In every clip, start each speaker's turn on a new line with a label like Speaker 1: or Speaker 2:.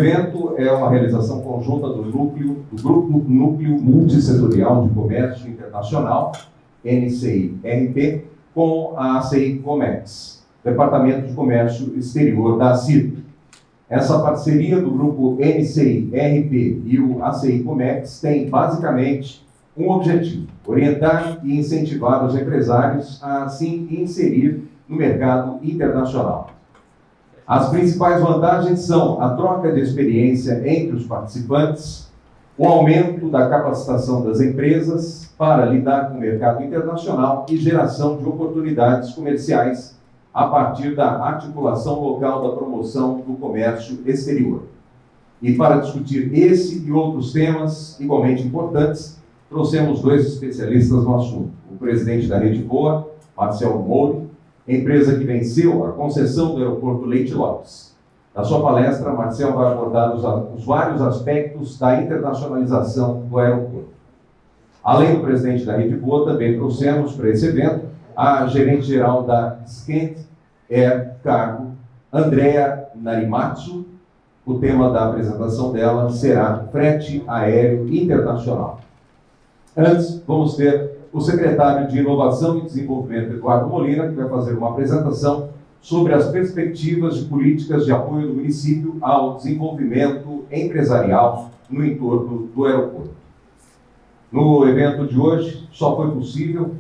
Speaker 1: evento é uma realização conjunta do Grupo Núcleo Multissetorial de Comércio Internacional, NCI-RP, com a ACI Comex, Departamento de Comércio Exterior da CIRP. Essa parceria do grupo NCI-RP e o ACI Comex tem basicamente um objetivo: orientar e incentivar os empresários a se inserir no mercado internacional. As principais vantagens são a troca de experiência entre os participantes, o aumento da capacitação das empresas para lidar com o mercado internacional e geração de oportunidades comerciais a partir da articulação local da promoção do comércio exterior. E para discutir esse e outros temas igualmente importantes, trouxemos dois especialistas no assunto: o presidente da Rede Voa, Marcel Moure, empresa que venceu a concessão do aeroporto Leite Lopes. Na sua palestra, Marcel vai abordar os vários aspectos da internacionalização do aeroporto. Além do presidente da Rede Voa, também trouxemos para esse evento a gerente-geral da Skent Air Cargo, Andrea Narimatsu. O tema da apresentação dela será frete aéreo internacional. Antes, vamos ter o secretário de Inovação e Desenvolvimento, Eduardo Molina, que vai fazer uma apresentação sobre as perspectivas de políticas de apoio do município ao desenvolvimento empresarial no entorno do aeroporto. O evento de hoje só foi possível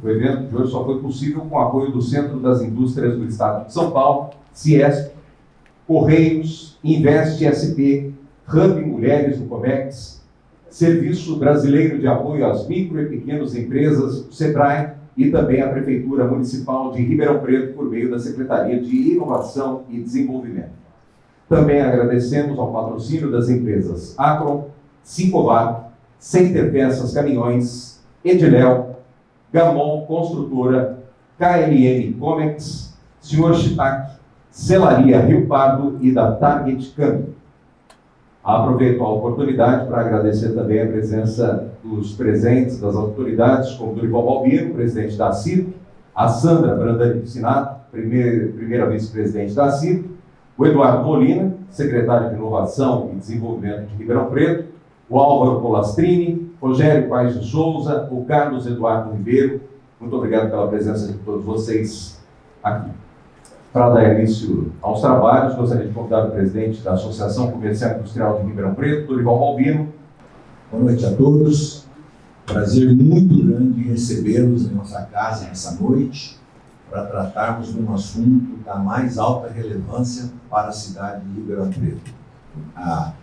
Speaker 1: com o apoio do Centro das Indústrias do Estado de São Paulo, Ciesp, Correios, Invest SP, Hub Mulheres do Comex, Serviço Brasileiro de Apoio às Micro e Pequenas Empresas, o SEBRAE, e também a Prefeitura Municipal de Ribeirão Preto, por meio da Secretaria de Inovação e Desenvolvimento. Também agradecemos ao patrocínio das empresas Acron, Sincovar, Center Peças Caminhões, Ediléu, Gamon Construtora, KLM Comex, Sr. Chitac, Celaria Rio Pardo e da Target Câmbio. Aproveito a oportunidade para agradecer também a presença dos presentes, das autoridades, como o Dorival Balbino, presidente da CIRP, a Sandra Brandani Piscinato, primeira vice-presidente da CIRP, o Eduardo Molina, secretário de Inovação e Desenvolvimento de Ribeirão Preto, o Álvaro Polastrini, Rogério Paes de Souza, o Carlos Eduardo Ribeiro. Muito obrigado pela presença de todos vocês aqui. Para dar início aos trabalhos, gostaria de convidar o presidente da Associação Comercial e Industrial de Ribeirão Preto, Dorival Balbino.
Speaker 2: Boa noite a todos. Prazer muito grande recebê-los em nossa casa nessa noite para tratarmos de um assunto da mais alta relevância para a cidade de Ribeirão Preto: a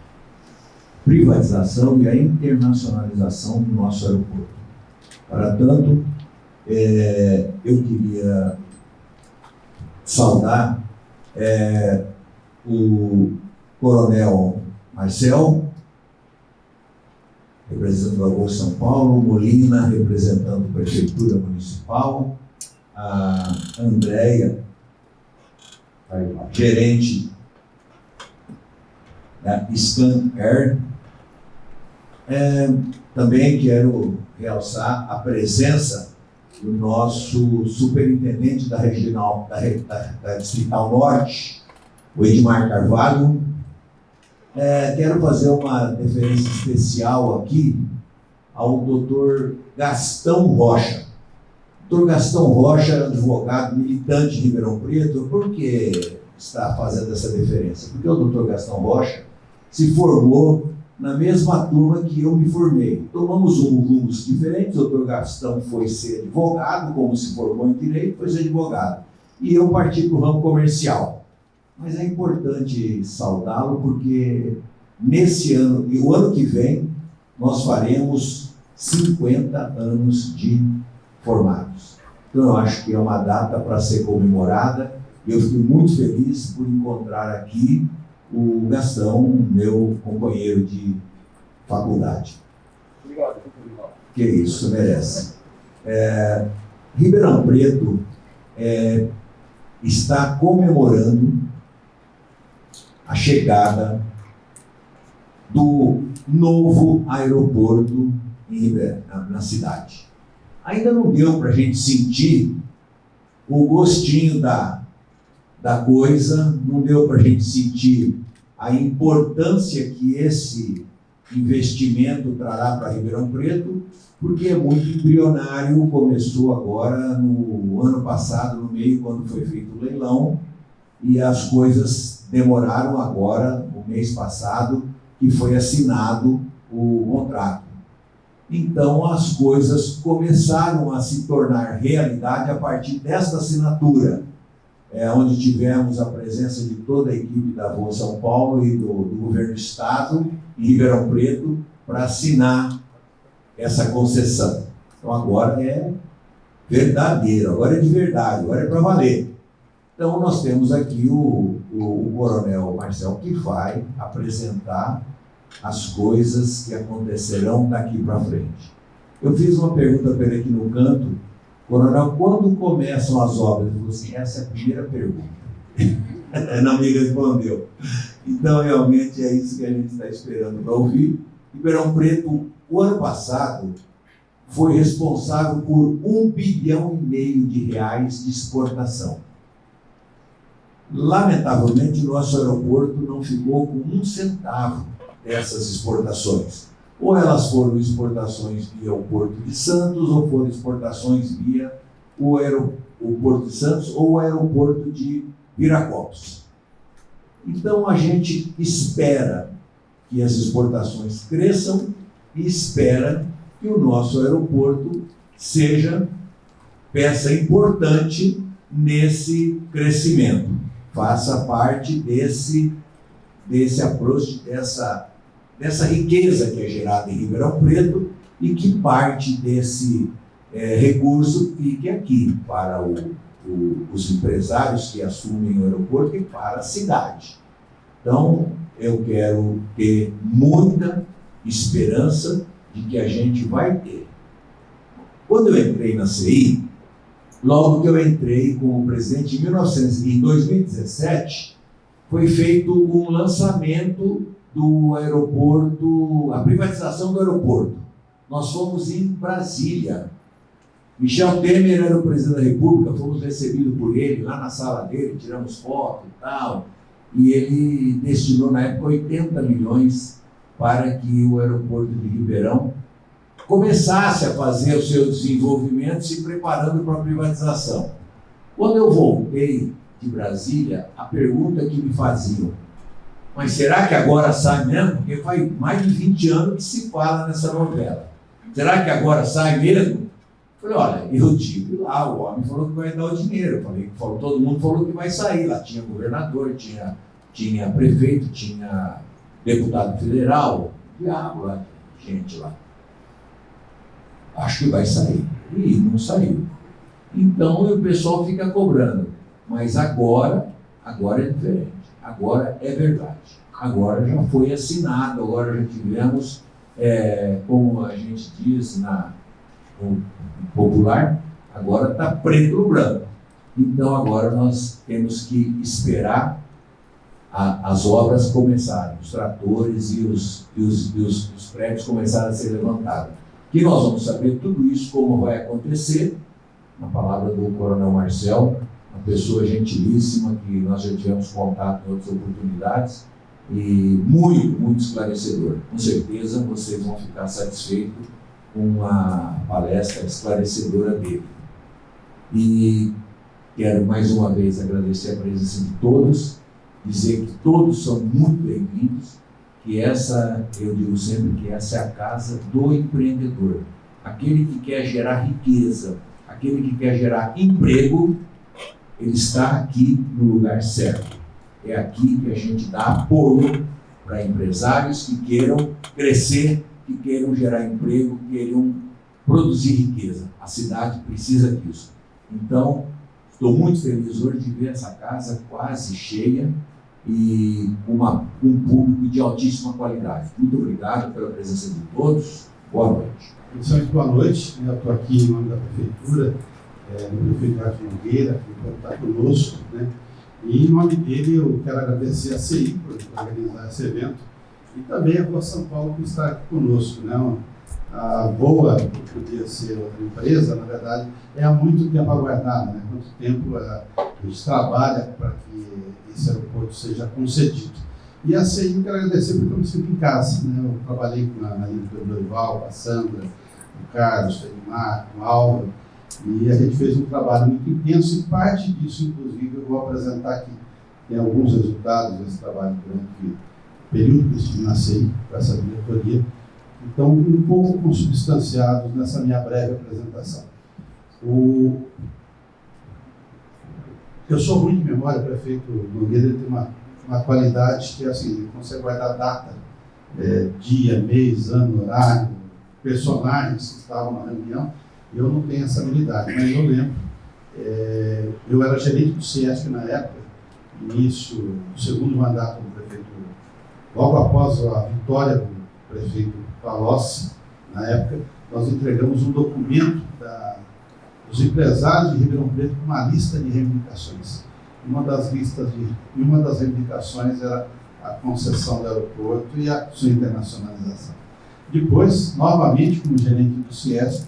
Speaker 2: privatização e a internacionalização do nosso aeroporto. Para tanto, eu queria saudar o Coronel Marcel, representando a Voa São Paulo, Molina, representando a Prefeitura Municipal, a Andrea, gerente da Scan Air. Também quero realçar a presença do nosso superintendente da regional, da Distrital Norte, o Edmar Carvalho. Quero fazer uma referência especial aqui ao Dr. Gastão Rocha. Dr. Gastão Rocha, advogado militante de Ribeirão Preto. Por que está fazendo essa referência? Porque o Dr. Gastão Rocha se formou na mesma turma que eu me formei. Tomamos rumos diferentes. O Dr. Gastão foi ser advogado, como se formou em Direito, foi ser advogado. E eu parti para o ramo comercial. Mas é importante saudá-lo porque nesse ano e o ano que vem nós faremos 50 anos de formados. Então eu acho que é uma data para ser comemorada e eu fico muito feliz por encontrar aqui o Gastão, meu companheiro de faculdade.
Speaker 1: Obrigado.
Speaker 2: Que isso, merece. Ribeirão Preto está comemorando a chegada do novo aeroporto na cidade. Ainda não deu para a gente sentir o gostinho da coisa, não deu para a gente sentir a importância que esse investimento trará para Ribeirão Preto, porque é muito embrionário, começou agora no ano passado, no meio, quando foi feito o leilão, e as coisas demoraram agora, no mês passado, que foi assinado o contrato. Então, as coisas começaram a se tornar realidade a partir desta assinatura, onde tivemos a presença de toda a equipe da Voa São Paulo e do governo do Estado, em Ribeirão Preto, para assinar essa concessão. Então, agora é verdadeiro, agora é de verdade, agora é para valer. Então, nós temos aqui o coronel Marcel, que vai apresentar as coisas que acontecerão daqui para frente. Eu fiz uma pergunta para ele aqui no canto: coronel, quando começam as obras? Ele falou assim: essa é a primeira pergunta. Não me respondeu. Então, realmente, é isso que a gente está esperando para ouvir. Ribeirão Preto, o ano passado, foi responsável por R$1,5 bilhão de exportação. Lamentavelmente, o nosso aeroporto não ficou com um centavo dessas exportações. Ou elas foram exportações via o Porto de Santos, ou foram exportações via o Porto de Santos ou o aeroporto de Viracopos. Então, a gente espera que as exportações cresçam e espera que o nosso aeroporto seja peça importante nesse crescimento, faça parte desse approach, dessa riqueza que é gerada em Ribeirão Preto e que parte desse recurso fique aqui para os empresários que assumem o aeroporto e para a cidade. Então, eu quero ter muita esperança de que a gente vai ter. Quando eu entrei na CI, logo que eu entrei como presidente em 2017, foi feito um lançamento do aeroporto, a privatização do aeroporto. Nós fomos em Brasília. Michel Temer era o presidente da República, fomos recebidos por ele lá na sala dele, tiramos foto e tal, e ele destinou na época 80 milhões para que o aeroporto de Ribeirão começasse a fazer o seu desenvolvimento, se preparando para a privatização. Quando eu voltei de Brasília, a pergunta que me faziam: mas será que agora sai mesmo? Porque faz mais de 20 anos que se fala nessa novela. Será que agora sai mesmo? Eu falei: olha, eu tive lá, o homem falou que vai dar o dinheiro. Todo mundo falou que vai sair. Lá tinha governador, tinha prefeito, tinha deputado federal, diabo lá, gente lá. Acho que vai sair. E não saiu. Então o pessoal fica cobrando. Mas agora é diferente. Agora é verdade. Agora já foi assinado, agora já tivemos, como a gente diz no popular, agora está preto no branco. Então agora nós temos que esperar as obras começarem, os tratores e os prédios começarem a ser levantados. Que nós vamos saber tudo isso, como vai acontecer, na palavra do coronel Marcel, uma pessoa gentilíssima, que nós já tivemos contato em outras oportunidades, e muito, muito esclarecedor. Com certeza vocês vão ficar satisfeitos com a palestra esclarecedora dele. E quero mais uma vez agradecer a presença de todos, dizer que todos são muito bem-vindos, que eu digo sempre que essa é a casa do empreendedor. Aquele que quer gerar riqueza, aquele que quer gerar emprego, ele está aqui no lugar certo. É aqui que a gente dá apoio para empresários que queiram crescer, que queiram gerar emprego, que queiram produzir riqueza. A cidade precisa disso. Então, estou muito feliz hoje de ver essa casa quase cheia e um público de altíssima qualidade. Muito obrigado pela presença de todos. Boa noite.
Speaker 3: Pessoal, boa noite. Eu estou aqui em nome da Prefeitura, do prefeito Arthur Nogueira, que está conosco, né? E em nome dele eu quero agradecer a CI por organizar esse evento e também a Voa São Paulo por estar aqui conosco, né? A Voa, que podia ser outra empresa, na verdade, é há muito tempo aguardada, né? Quanto tempo a gente trabalha para que esse aeroporto seja concedido. E a CI eu quero agradecer porque eu me sinto em casa, né? Eu trabalhei na linha do Dorival, com a Sandra, com o Carlos, com o Edmar, com o Álvaro, e a gente fez um trabalho muito intenso e parte disso, inclusive, eu vou apresentar aqui. Tem alguns resultados desse trabalho durante o período que eu estive na CI, com essa diretoria, então um pouco consubstanciados nessa minha breve apresentação. Eu sou ruim de memória, o prefeito Nogueira, ele tem uma qualidade que, assim, ele consegue guardar data, dia, mês, ano, horário, personagens que estavam na reunião. Eu não tenho essa habilidade, mas eu lembro. Eu era gerente do CIESP na época, início do segundo mandato do prefeito, logo após a vitória do prefeito Palocci, na época, nós entregamos um documento dos empresários de Ribeirão Preto com uma lista de reivindicações. Uma das reivindicações era a concessão do aeroporto e a sua internacionalização. Depois, novamente, como gerente do CIESP,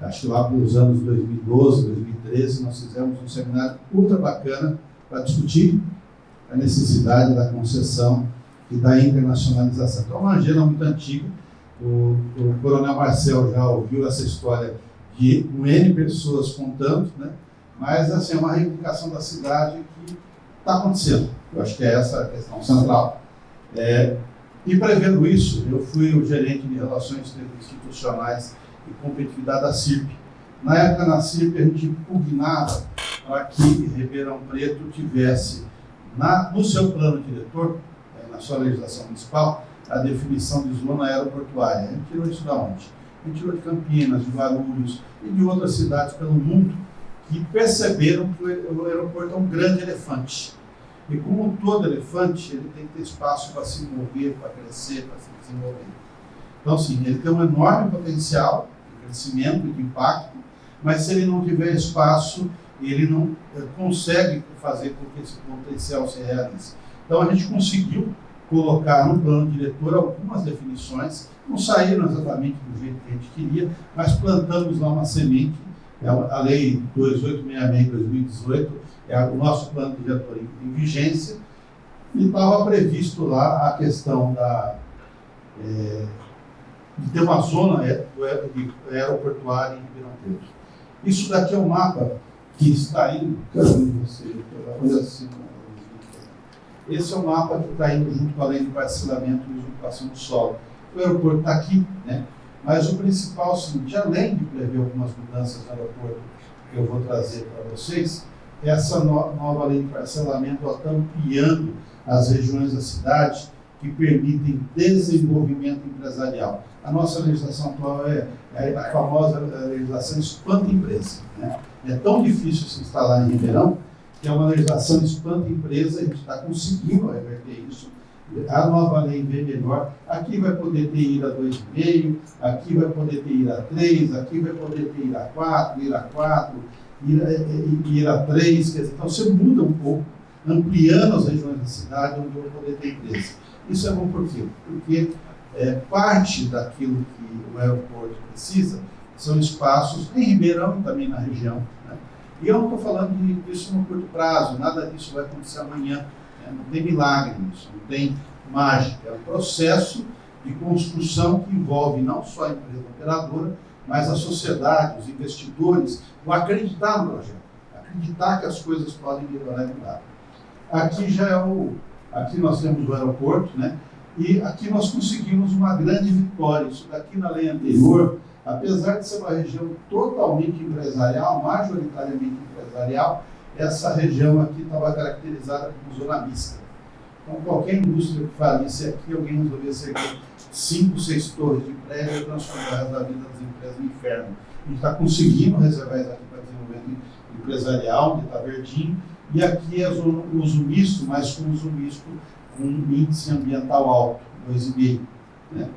Speaker 3: acho que lá pelos anos 2012, 2013, nós fizemos um seminário ultra bacana para discutir a necessidade da concessão e da internacionalização. Então, é uma agenda muito antiga. O coronel Marcel já ouviu essa história de N pessoas contando, né? Mas, assim, é uma reivindicação da cidade que está acontecendo. Eu acho que é essa a questão central. E prevendo isso, eu fui o gerente de Relações Institucionais e Competitividade da CIRP. Na época, na CIRP, a gente impugnava para que Ribeirão Preto tivesse, no seu plano diretor, na sua legislação municipal, a definição de zona aeroportuária. A gente tirou isso da onde? A gente tirou de Campinas, de Guarulhos e de outras cidades pelo mundo que perceberam que o aeroporto é um grande elefante. E como todo elefante, ele tem que ter espaço para se mover, para crescer, para se desenvolver. Então, sim, ele tem um enorme potencial de crescimento e de impacto, mas se ele não tiver espaço, ele não consegue fazer com que esse potencial se realize. Então, a gente conseguiu colocar no plano diretor algumas definições, não saíram exatamente do jeito que a gente queria, mas plantamos lá uma semente. A Lei 2866 de 2018 é o nosso plano diretor em vigência, e estava previsto lá a questão de ter uma zona aeroportuária em Ribeirão Preto. Isso daqui é um mapa que está indo. Esse é o mapa que está indo junto com a lei de parcelamento e usurpação do solo. O aeroporto está aqui, né? Mas o principal, seguinte, além de prever algumas mudanças no aeroporto que eu vou trazer para vocês, essa nova lei de parcelamento está ampliando as regiões da cidade que permitem desenvolvimento empresarial. A nossa legislação atual é a famosa legislação espanta-empresa, né? É tão difícil se instalar em Ribeirão, que é uma legislação espanta-empresa, a gente está conseguindo reverter isso. A nova lei vê melhor. Aqui vai poder ter IRA 2,5, aqui vai poder ter IRA 3, aqui vai poder ter IRA 4, IRA 3, quer dizer, então você muda um pouco, ampliando as regiões da cidade onde vai poder ter empresa. Isso é bom por quê? Porque parte daquilo que o aeroporto precisa são espaços em Ribeirão e também na região, né? E eu não estou falando disso no curto prazo, nada disso vai acontecer amanhã. Não tem milagre nisso, não tem mágica. É um processo de construção que envolve não só a empresa operadora, mas a sociedade, os investidores, vão acreditar no projeto, acreditar que as coisas podem melhorar e mudar. Aqui nós temos o aeroporto, né? E aqui nós conseguimos uma grande vitória. Isso daqui na lei anterior, apesar de ser uma região totalmente empresarial, majoritariamente empresarial, essa região aqui estava caracterizada como zona mista. Então, qualquer indústria que falisse aqui, alguém resolvia ser 5, 6 torres de prédio e transformar a vida das empresas no inferno. A gente está conseguindo reservar isso aqui para desenvolvimento empresarial, onde está verdinho, e aqui é o uso misto, mas com uso misto com um índice ambiental alto, 2,5. Né?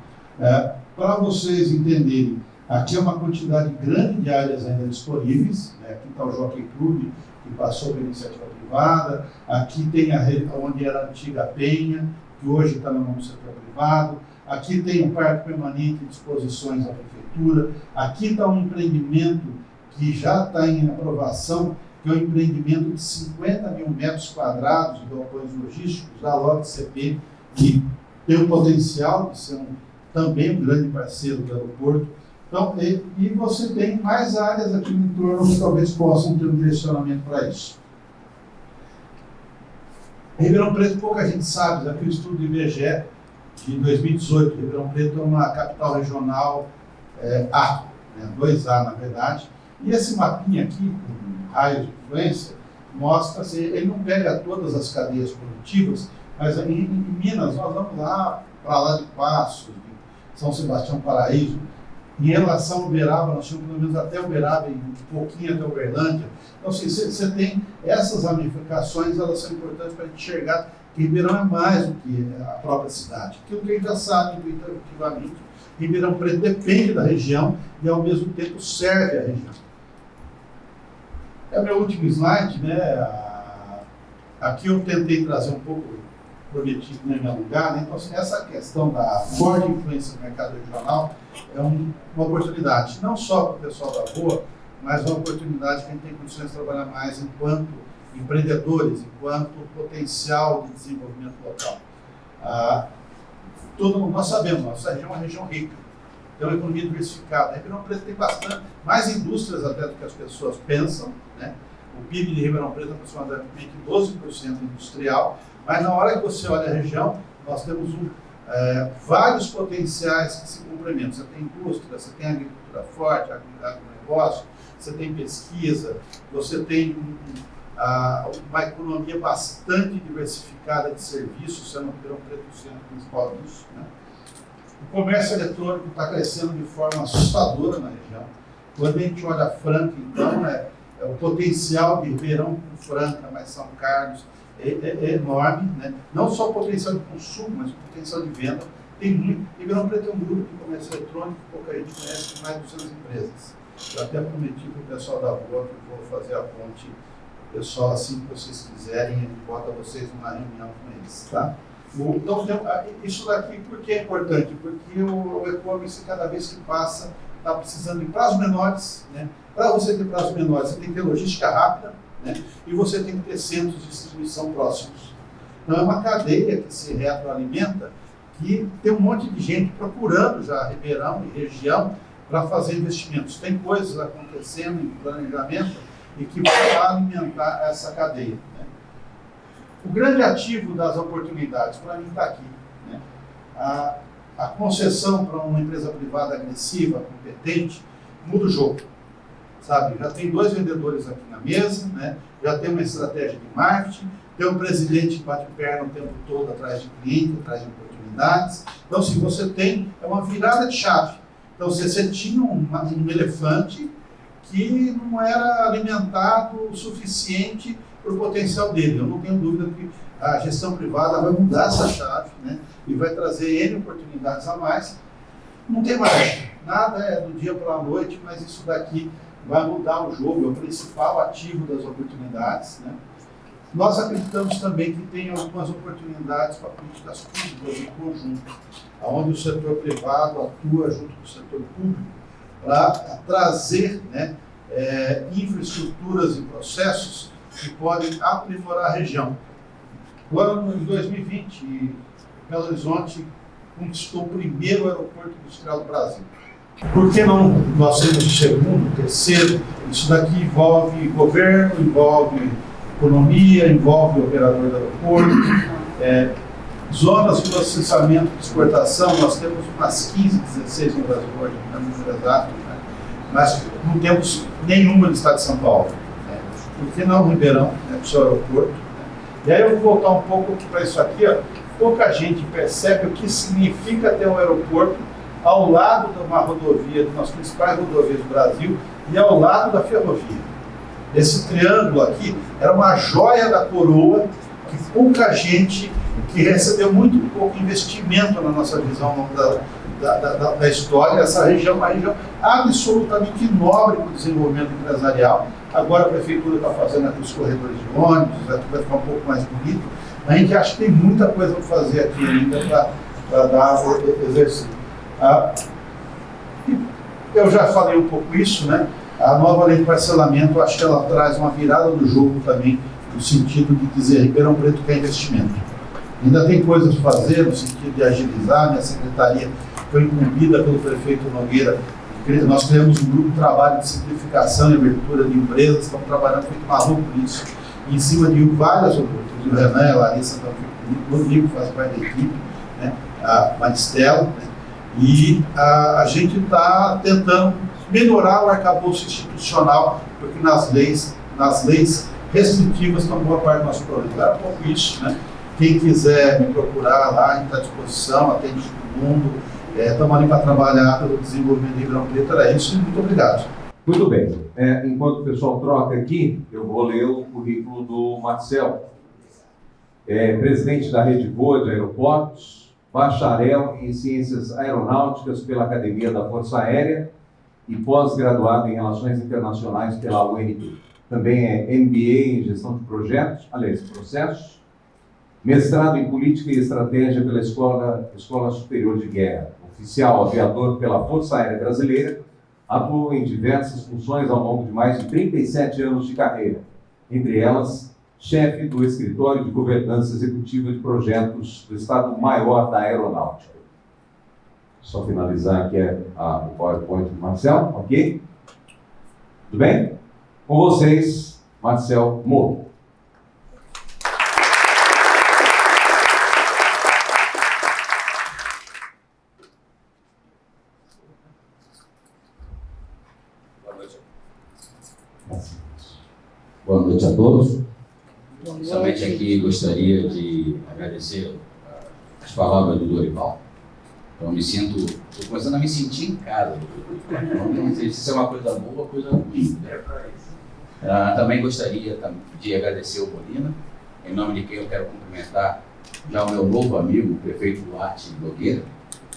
Speaker 3: Para vocês entenderem, aqui é uma quantidade grande de áreas ainda disponíveis, né? Aqui está o Jockey Club, que passou pela iniciativa privada, aqui tem onde era a antiga Penha, que hoje está na mão do setor privado, aqui tem o Parque Permanente de Exposições da Prefeitura, aqui está um empreendimento que já está em aprovação, que é um empreendimento de 50 mil metros quadrados de galpões logísticos da Lote CP, que tem o potencial de ser também um grande parceiro do aeroporto. Então, e você tem mais áreas aqui no entorno que talvez possam ter um direcionamento para isso. Ribeirão Preto, pouca gente sabe, aqui o estudo do IBGE de 2018, Ribeirão Preto é uma capital regional A, né, 2A na verdade, e esse mapinha aqui, com raios de influência, mostra, assim, ele não pega todas as cadeias produtivas, mas em Minas nós vamos lá para lá de Passos, de São Sebastião Paraíso. Em relação ao Uberaba, nós tínhamos pelo menos até Uberaba e um pouquinho até Uberlândia. Então, assim, você tem essas ramificações, elas são importantes para a gente enxergar que Ribeirão é mais do que a própria cidade. Aquilo que a gente já sabe intuitivamente, Ribeirão Preto depende da região e, ao mesmo tempo, serve a região. É o meu último slide, né? Aqui eu tentei trazer um pouco, prometido não me alongar, né? Então, assim, essa questão da forte influência no mercado regional é uma oportunidade, não só para o pessoal da rua, mas uma oportunidade que a gente tem condições de trabalhar mais enquanto empreendedores, enquanto potencial de desenvolvimento local. Nós sabemos, nossa região é uma região rica, tem uma economia diversificada. Ribeirão Preto tem bastante, mais indústrias até do que as pessoas pensam, né? O PIB de Ribeirão Preto é aproximadamente 12% industrial, mas na hora que você olha a região, nós temos vários potenciais que se complementam. Você tem indústria, você tem agricultura forte, agronegócio, você tem pesquisa, você tem uma economia bastante diversificada de serviços, sendo o Ribeirão Preto o centro principal disso, né? O comércio eletrônico está crescendo de forma assustadora na região. Quando a gente olha Franca, então, o potencial de Ribeirão com Franca, mas São Carlos, é enorme, né? Não só o potencial de consumo, mas o potencial de venda. Tem muito. Ribeirão Preto é um grupo de comércio eletrônico, pouca gente conhece, tem mais de 200 empresas. Eu até prometi para o pessoal da rua que eu vou fazer a ponte, o pessoal, assim que vocês quiserem, a gente bota vocês numa reunião com eles, tá? Então, isso daqui, por que é importante? Porque o e-commerce, cada vez que passa, está precisando de prazos menores, né? Para você ter prazos menores, você tem que ter logística rápida, né? E você tem que ter centros de distribuição próximos. Então, é uma cadeia que se retroalimenta, que tem um monte de gente procurando já Ribeirão e região para fazer investimentos. Tem coisas acontecendo em planejamento e que vão alimentar essa cadeia, né? O grande ativo das oportunidades, para mim, está aqui, né? A concessão para uma empresa privada agressiva, competente, muda o jogo, sabe? Já tem 2 vendedores aqui na mesa, né? Já tem uma estratégia de marketing, tem um presidente que bate perna o tempo todo atrás de cliente, atrás de oportunidades. Então, se você tem, é uma virada de chave. Então, você tinha um elefante que não era alimentado o suficiente para o potencial dele. Eu não tenho dúvida que a gestão privada vai mudar essa chave, né? E vai trazer N oportunidades a mais. Não tem mais. Nada é do dia para a noite, mas isso daqui vai mudar o jogo, é o principal ativo das oportunidades, né? Nós acreditamos também que tem algumas oportunidades para políticas públicas em conjunto, onde o setor privado atua junto com o setor público para trazer, né, infraestruturas e processos que podem aprimorar a região. Agora, em 2020, Belo Horizonte conquistou o primeiro aeroporto industrial do Brasil. Por que não nós temos o segundo, terceiro? Isso daqui envolve governo, envolve economia, envolve o operador do aeroporto, zonas de processamento de exportação. Nós temos umas 15, 16 no Brasil hoje, não é número exato, né? Mas não temos nenhuma no estado de São Paulo. Por que não Ribeirão, né, para o seu aeroporto? Né? E aí eu vou voltar um pouco para isso aqui. Ó. Pouca gente percebe o que significa ter um aeroporto ao lado de uma rodovia, de uma das principais rodovias do Brasil, e ao lado da ferrovia. Esse triângulo aqui era uma joia da coroa, que pouca gente, que recebeu muito pouco investimento na nossa visão da história. Essa região é uma região absolutamente nobre para o desenvolvimento empresarial. Agora a prefeitura está fazendo aqui os corredores de ônibus, vai ficar um pouco mais bonito. A gente acha que tem muita coisa para fazer aqui ainda para dar exercício. Eu já falei um pouco isso, né? A nova lei de parcelamento, acho que ela traz uma virada do jogo também, no sentido de dizer Ribeirão Preto quer investimento. Ainda tem coisas para fazer no sentido de agilizar. Minha secretaria foi incumbida pelo prefeito Nogueira. Nós criamos um grupo de trabalho de simplificação e abertura de empresas, estamos trabalhando feito maluco nisso, em cima de várias oportunidades. O Renan, a Larissa estão aqui comigo, o Rodrigo faz parte da equipe, né? A Maristela, né? E a gente está tentando melhorar o arcabouço institucional, porque nas leis restritivas estão boa parte do nosso problema. Era um pouco isso, né? Quem quiser me procurar lá, a gente está à disposição, atende todo mundo. Estamos ali para trabalhar pelo desenvolvimento de Ribeirão Preto. Era isso, e muito obrigado.
Speaker 1: Muito bem. Enquanto o pessoal troca aqui, eu vou ler o currículo do Marcel. Presidente da Rede Voa de Aeroportos, bacharel em Ciências Aeronáuticas pela Academia da Força Aérea e pós-graduado em Relações Internacionais pela UNB. Também é MBA em Gestão de Processos, mestrado em Política e Estratégia pela Escola Superior de Guerra, oficial aviador pela Força Aérea Brasileira, atuou em diversas funções ao longo de mais de 37 anos de carreira, entre elas, chefe do Escritório de Governança Executiva de Projetos do Estado-Maior da Aeronáutica. Só finalizar aqui o PowerPoint do Marcel, ok? Tudo bem? Com vocês, Marcel Moro.
Speaker 4: Boa noite a todos. Inicialmente aqui gostaria de agradecer as palavras do Dorival. Então estou começando a me sentir em casa. Então, não sei se isso é uma coisa boa ou coisa ruim. Também gostaria de agradecer o Molina, em nome de quem eu quero cumprimentar já o meu novo amigo, o prefeito Duarte Nogueira,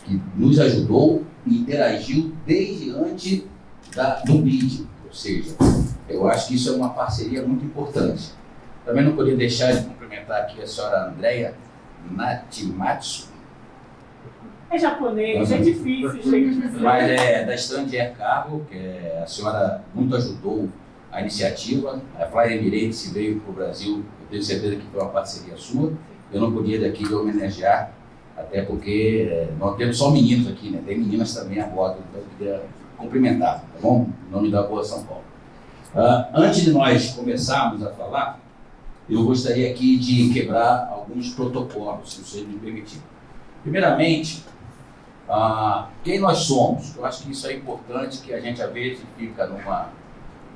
Speaker 4: que nos ajudou e interagiu desde antes do BID, ou seja, eu acho que isso é uma parceria muito importante. Também não poderia deixar de cumprimentar aqui a senhora Andrea Natimatsu.
Speaker 5: É japonês, é difícil, gente.
Speaker 4: Mas é da Stand Air Cargo, que a senhora muito ajudou a iniciativa. A Fly Emirates veio para o Brasil, eu tenho certeza que foi uma parceria sua. Eu não podia daqui homenagear, até porque nós temos só meninos aqui, né? Tem meninas também a bordo, então eu queria cumprimentar, tá bom? Em nome da Voa São Paulo. Antes de nós começarmos a falar, eu gostaria aqui de quebrar alguns protocolos, se vocês me permitirem. Primeiramente, quem nós somos? Eu acho que isso é importante, que a gente às vezes fica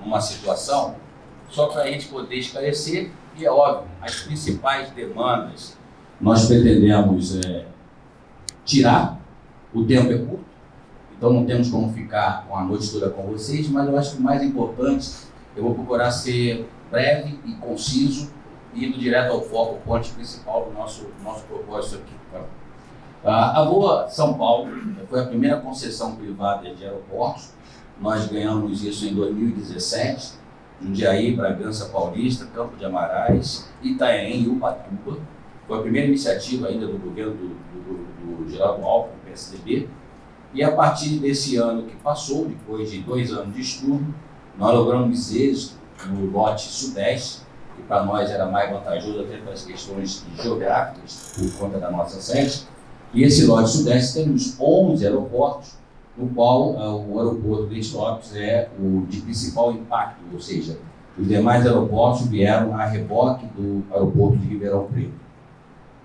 Speaker 4: numa situação, só para a gente poder esclarecer, e é óbvio, as principais demandas nós pretendemos tirar, o tempo é curto, então não temos como ficar com a noite toda com vocês, mas eu acho que o mais importante, eu vou procurar ser breve e conciso e indo direto ao foco, o ponto principal do nosso propósito aqui. A Voa São Paulo foi a primeira concessão privada de aeroportos. Nós ganhamos isso em 2017, Jundiaí, Bragança Paulista, Campo de Amarais, Itanhaém e Ubatuba. Foi a primeira iniciativa ainda do governo do Geraldo Alckmin, PSDB. E a partir desse ano que passou, depois de 2 anos de estudo, nós logramos êxito no lote sudeste, que para nós era mais vantajoso até pelas questões geográficas, por conta da nossa sede. E esse lote sudeste temos 11 aeroportos, no qual o aeroporto de Leite Lopes é o de principal impacto, ou seja, os demais aeroportos vieram a reboque do aeroporto de Ribeirão Preto.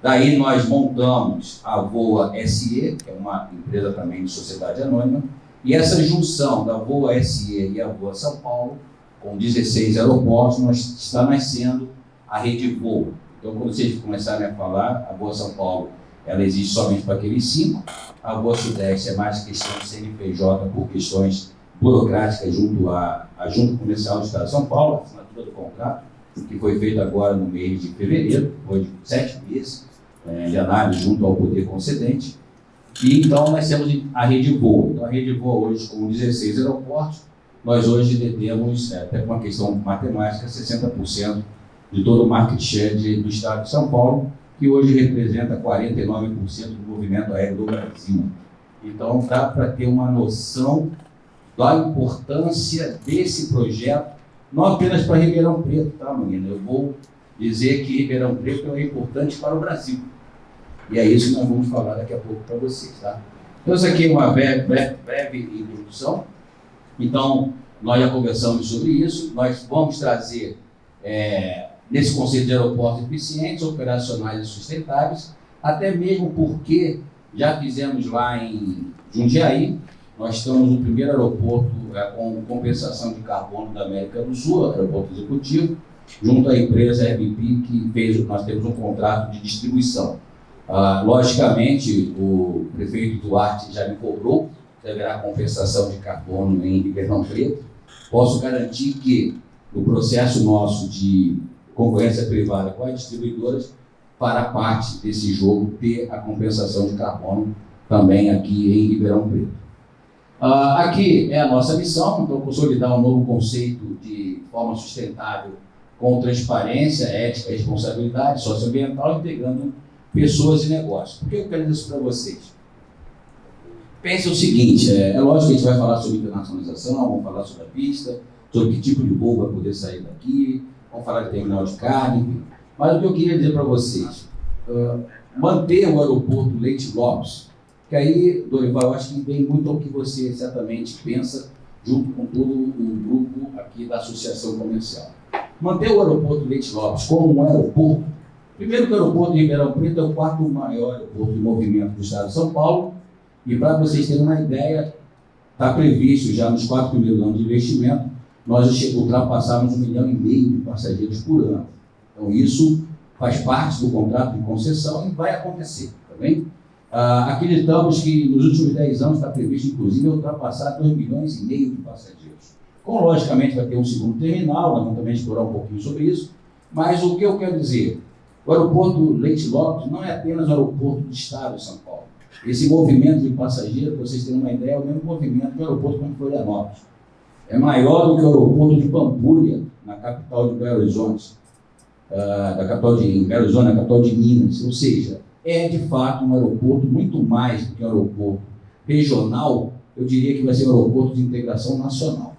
Speaker 4: Daí nós montamos a Voa SE, que é uma empresa também de sociedade anônima, e essa junção da Voa SE e a Voa São Paulo, com 16 aeroportos, está nascendo a Rede Voa. Então, quando vocês começarem a falar, a Voa São Paulo, ela existe somente para aqueles 5, a Voa Sudeste é mais questão de CNPJ por questões burocráticas junto à Junta Comercial do Estado de São Paulo, a assinatura do contrato, que foi feito agora no mês de fevereiro, depois de 7 meses de análise junto ao poder concedente. E então nós temos a Rede Voa. Então a Rede Voa hoje, com 16 aeroportos, nós hoje detemos, até com uma questão matemática, 60% de todo o market share do Estado de São Paulo, que hoje representa 49% do movimento aéreo do Brasil. Então dá para ter uma noção da importância desse projeto, não apenas para Ribeirão Preto, tá, menina? Eu vou dizer que Ribeirão Preto é importante para o Brasil. E é isso que nós vamos falar daqui a pouco para vocês, tá? Então, isso aqui é uma breve introdução. Então, nós já conversamos sobre isso. Nós vamos trazer, nesse conceito de aeroportos eficientes, operacionais e sustentáveis, até mesmo porque já fizemos lá em Jundiaí, nós estamos no primeiro aeroporto com compensação de carbono da América do Sul, aeroporto executivo, junto à empresa Airbnb, que nós temos um contrato de distribuição. Logicamente, o prefeito Duarte já me cobrou que haverá compensação de carbono em Ribeirão Preto. Posso garantir que o processo nosso de concorrência privada com as distribuidoras fará parte desse jogo ter a compensação de carbono também aqui em Ribeirão Preto. Aqui é a nossa missão, então, consolidar um novo conceito de forma sustentável com transparência, ética e responsabilidade socioambiental, integrando pessoas e negócios. Por que eu quero dizer isso para vocês? Pense o seguinte, é lógico que a gente vai falar sobre internacionalização, vamos falar sobre a pista, sobre que tipo de voo vai poder sair daqui, vamos falar de terminal de carga, enfim. Mas o que eu queria dizer para vocês, manter o aeroporto Leite Lopes, que aí, Dorival, eu acho que vem muito ao que você certamente pensa, junto com todo o grupo aqui da Associação Comercial. Manter o aeroporto Leite Lopes como um aeroporto. Primeiro que o aeroporto de Ribeirão Preto é o quarto maior aeroporto de movimento do estado de São Paulo, e para vocês terem uma ideia, está previsto já nos 4 primeiros anos de investimento, nós ultrapassamos 1,5 milhão de passageiros por ano. Então isso faz parte do contrato de concessão e vai acontecer, tá bem? Acreditamos que nos últimos 10 anos está previsto, inclusive, ultrapassar 2,5 milhões de passageiros. Como, logicamente, vai ter um segundo terminal, nós vamos também explorar um pouquinho sobre isso, mas o que eu quero dizer, o aeroporto Leite Lopes não é apenas o aeroporto do estado de São Paulo. Esse movimento de passageiros, para vocês terem uma ideia, é o mesmo movimento do aeroporto como Florianópolis. É maior do que o aeroporto de Pampulha, na capital de Belo Horizonte, na capital de Minas. Ou seja, é de fato um aeroporto muito mais do que um aeroporto regional, eu diria que vai ser um aeroporto de integração nacional.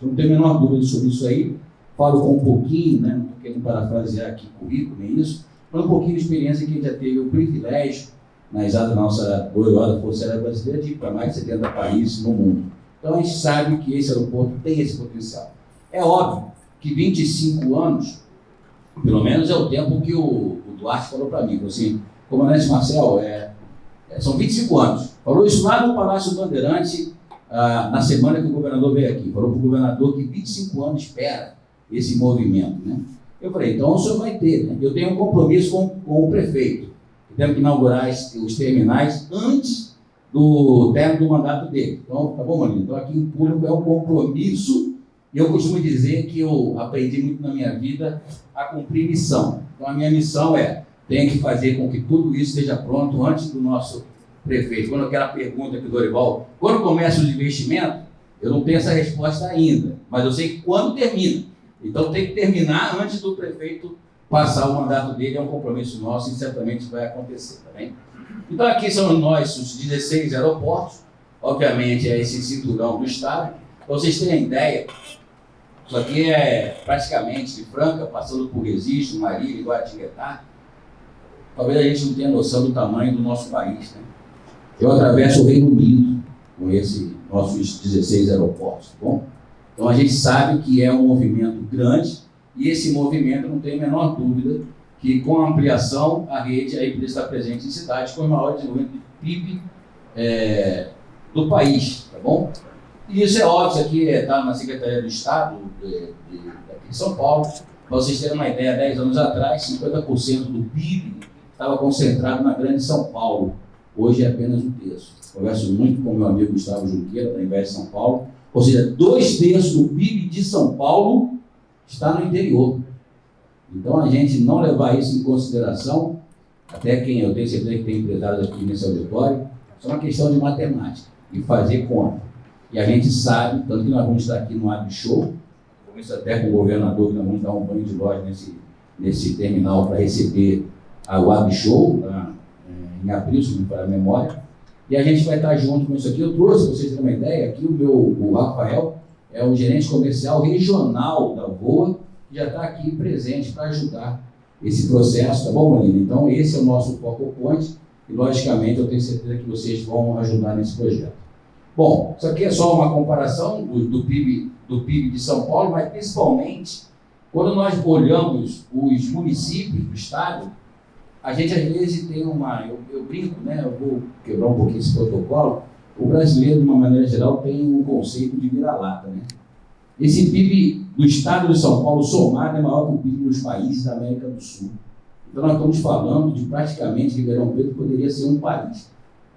Speaker 4: Eu não tenho a menor dúvida sobre isso aí. Falo com um pouquinho, né, não estou querendo parafrasear aqui currículo, nem isso, mas um pouquinho de experiência que a gente já teve o privilégio, na nossa gloriosa Força Aérea Brasileira, de ir para mais de 70 países no mundo. Então a gente sabe que esse aeroporto tem esse potencial. É óbvio que 25 anos, pelo menos é o tempo que o Duarte falou para mim, assim, comandante Marcel, são 25 anos. Falou isso lá no Palácio Bandeirante, na semana que o governador veio aqui. Falou para o governador que 25 anos espera esse movimento, né? Eu falei, então o senhor vai ter, né? Eu tenho um compromisso com o prefeito. Temos que inaugurar os terminais antes do término do mandato dele. Então, tá bom, Maninho? Então, aqui em público é um compromisso, e eu costumo dizer que eu aprendi muito na minha vida a cumprir missão. Então, a minha missão tenho que fazer com que tudo isso esteja pronto antes do nosso prefeito. Quando aquela pergunta que o Dorival, quando começa os investimentos, eu não tenho essa resposta ainda, mas eu sei quando termina. Então, tem que terminar antes do prefeito passar o mandato dele, é um compromisso nosso e certamente vai acontecer, tá bem? Então aqui são nós, os 16 aeroportos, obviamente é esse cinturão do estado. Para vocês terem ideia, isso aqui é praticamente de Franca, passando por Recife, Marília e Guaratinguetá. Talvez a gente não tenha noção do tamanho do nosso país, né? Eu atravesso o Reino Unido com esses nossos 16 aeroportos, tá bom? Então a gente sabe que é um movimento grande, e esse movimento, não tem a menor dúvida, que com a ampliação, a rede aí está presente em cidades com o maior desenvolvimento de PIB do país, tá bom? E isso é óbvio, isso aqui está na Secretaria do Estado daqui de São Paulo. Para vocês terem uma ideia, 10 anos atrás, 50% do PIB estava concentrado na grande São Paulo. Hoje é apenas 1/3. Converso muito com meu amigo Gustavo Junqueira, da Invest São Paulo. Ou seja, 2/3 do PIB de São Paulo está no interior. Então, a gente não levar isso em consideração, até quem eu tenho certeza que tem empresários aqui nesse auditório, é uma questão de matemática e fazer conta. E a gente sabe, tanto que nós vamos estar aqui no Ab Show, vamos até com o governador, que nós vamos dar um banho de loja nesse terminal para receber o Ab Show, em abril, se não me falha a memória, e a gente vai estar junto com isso aqui. Eu trouxe, para vocês terem uma ideia, aqui o Rafael é o gerente comercial regional da VOA, que já está aqui presente para ajudar esse processo, tá bom, Molina? Então, esse é o nosso foco point e, logicamente, eu tenho certeza que vocês vão ajudar nesse projeto. Bom, isso aqui é só uma comparação do PIB de São Paulo, mas, principalmente, quando nós olhamos os municípios do estado, a gente, às vezes, tem eu brinco, né? Eu vou quebrar um pouquinho esse protocolo. O brasileiro, de uma maneira geral, tem um conceito de vira-lata, né? Esse PIB do estado de São Paulo somado é maior que o PIB dos países da América do Sul. Então, nós estamos falando de praticamente Ribeirão Preto poderia ser um país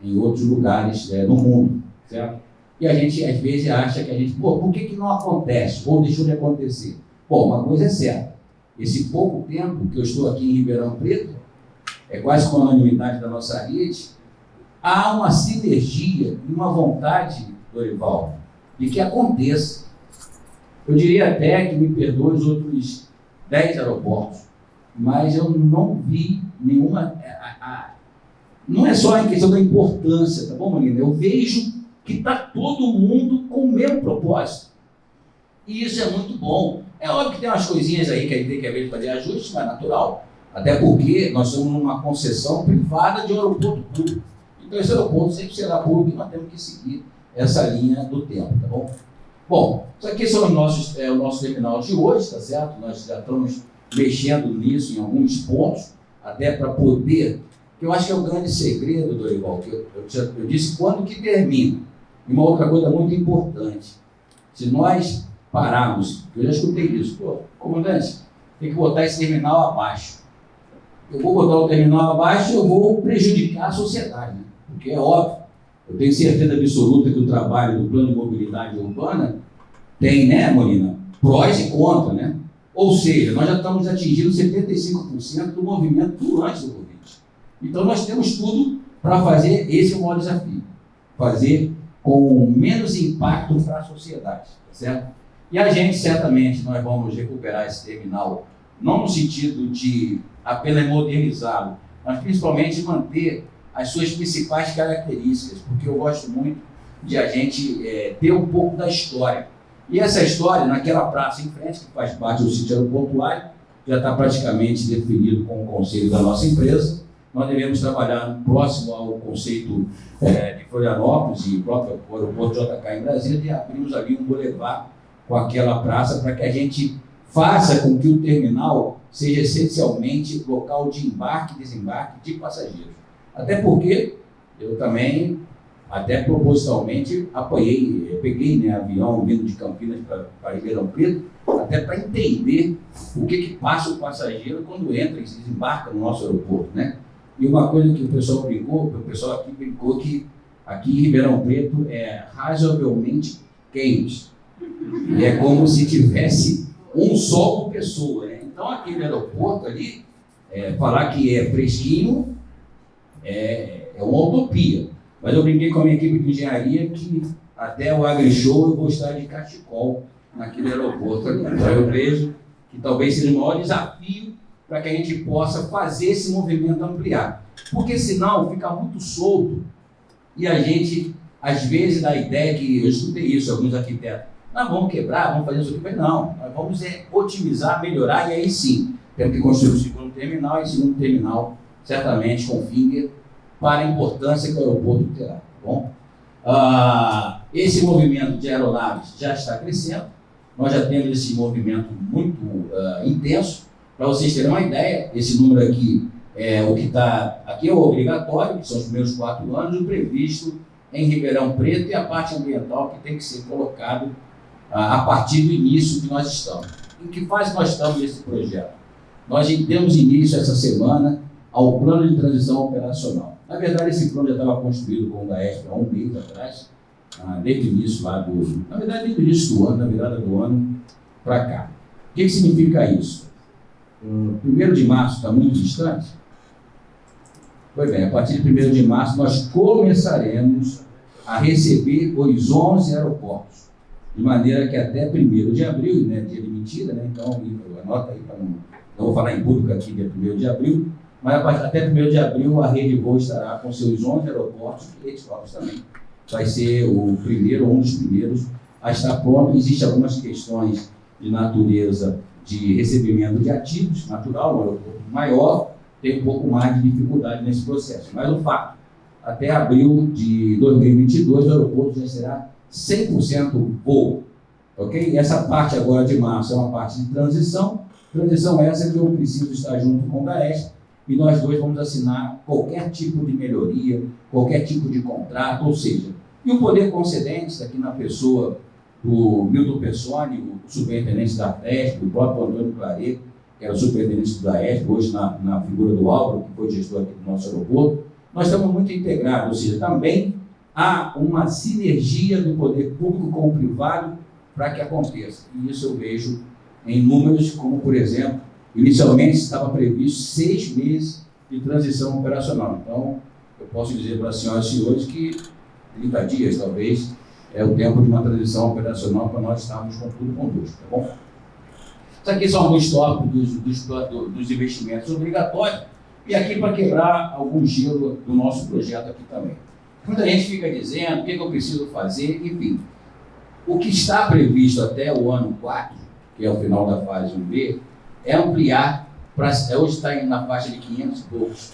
Speaker 4: em outros lugares no mundo, certo? E a gente, às vezes, acha que por que não acontece? Ou deixou de acontecer? Bom, uma coisa é certa. Esse pouco tempo que eu estou aqui em Ribeirão Preto, é quase com a unanimidade da nossa rede, há uma sinergia e uma vontade, Dorival, de que aconteça. Eu diria até que, me perdoe os outros 10 aeroportos, mas eu não vi nenhuma... Não é só em questão da importância, tá bom, Molina? Eu vejo que está todo mundo com o mesmo propósito. E isso é muito bom. É óbvio que tem umas coisinhas aí que a gente tem que ver fazer ajuste, mas é natural. Até porque nós estamos numa concessão privada de um aeroporto público. Então esse aeroporto sempre será público e nós temos que seguir essa linha do tempo, tá bom? Bom, isso aqui são o nosso terminal de hoje, tá certo? Nós já estamos mexendo nisso em alguns pontos, até para poder, que eu acho que é o grande segredo, Dorival, que eu disse quando que termina. E uma outra coisa muito importante, se nós pararmos, eu já escutei isso, comandante, tem que botar esse terminal abaixo. Eu vou botar o terminal abaixo e eu vou prejudicar a sociedade, né? Porque é óbvio, eu tenho certeza absoluta que o trabalho do plano de mobilidade urbana tem, né, Molina, prós e contras, né? Ou seja, nós já estamos atingindo 75% do movimento antes do Covid. Então nós temos tudo para fazer, esse é o maior desafio, fazer com menos impacto para a sociedade, tá certo? E a gente, certamente, nós vamos recuperar esse terminal, não no sentido de apenas modernizá-lo, mas principalmente manter as suas principais características, porque eu gosto muito de a gente ter um pouco da história. E essa história, naquela praça em frente, que faz parte do sítio aeroportuário, já está praticamente definido com o conselho da nossa empresa. Nós devemos trabalhar próximo ao conceito de Florianópolis e o próprio aeroporto JK em Brasília, de abrirmos ali um boulevard com aquela praça para que a gente faça com que o terminal seja essencialmente local de embarque e desembarque de passageiros. Até porque eu também, até propositalmente, peguei, né, avião vindo de Campinas para Ribeirão Preto, até para entender o que passa o passageiro quando entra e se desembarca no nosso aeroporto, né? E uma coisa que o pessoal aqui brincou, que aqui em Ribeirão Preto é razoavelmente quente. E é como se tivesse um sol por pessoa, né? Então, aquele aeroporto ali, falar que é fresquinho é uma utopia. Mas eu brinquei com a minha equipe de engenharia que até o AgriShow eu vou estar de cachecol naquele aeroporto ali. Então, eu vejo que talvez seja o maior desafio para que a gente possa fazer esse movimento ampliar. Porque senão fica muito solto e a gente, às vezes, dá a ideia que, eu escutei isso, alguns arquitetos, nós vamos quebrar, vamos fazer isso aqui. Não, nós vamos otimizar, melhorar, e aí sim, temos que construir o segundo terminal, e o segundo terminal, certamente, com finger, para a importância que o aeroporto terá, tá bom? Esse movimento de aeronaves já está crescendo, nós já temos esse movimento muito intenso. Para vocês terem uma ideia, esse número aqui é o que está, aqui é o obrigatório, que são os primeiros 4 anos, o previsto em Ribeirão Preto e a parte ambiental que tem que ser colocado a partir do início que nós estamos. Em que fase nós estamos nesse projeto? Nós demos início essa semana ao plano de transição operacional. Na verdade, esse plano já estava construído com o DAESP há 1 mês atrás, desde o início na verdade, desde o início do ano, na virada do ano para cá. O que significa isso? 1º de março está muito distante? Pois bem, a partir de 1º de março nós começaremos a receber os 11 aeroportos, de maneira que até 1º de abril, né, dia de mentira, né, então anota aí, não vou falar em público aqui dia 1º de abril, mas até 1º de abril a Rede Voo estará com seus 11 aeroportos, e eles próprios também. Vai ser o primeiro, um dos primeiros a estar pronto. Existem algumas questões de natureza de recebimento de ativos, natural, um aeroporto maior, tem um pouco mais de dificuldade nesse processo. Mas o fato, até abril de 2022, o aeroporto já será 100% voo. Ok? Essa parte agora de março é uma parte de transição essa que eu preciso estar junto com o Daesp, e nós dois vamos assinar qualquer tipo de melhoria, qualquer tipo de contrato, ou seja, e o poder concedente, aqui na pessoa do Milton Personi, o superintendente da Daesp, o próprio Antônio Claret, que era o superintendente da Daesp, hoje na figura do Álvaro, que foi gestor aqui do nosso aeroporto, nós estamos muito integrados, ou seja, também há uma sinergia do poder público com o privado para que aconteça. E isso eu vejo em números como, por exemplo, inicialmente estava previsto 6 meses de transição operacional. Então, eu posso dizer para as senhoras e senhores que 30 dias, talvez, é o tempo de uma transição operacional para nós estarmos com tudo conduto, tá bom? Isso aqui são alguns tópicos dos investimentos obrigatórios, e aqui para quebrar algum gelo do nosso projeto aqui também. Muita gente fica dizendo o que eu preciso fazer, enfim. O que está previsto até o ano 4, que é o final da fase 1B, é ampliar, hoje está na faixa de 500 e poucos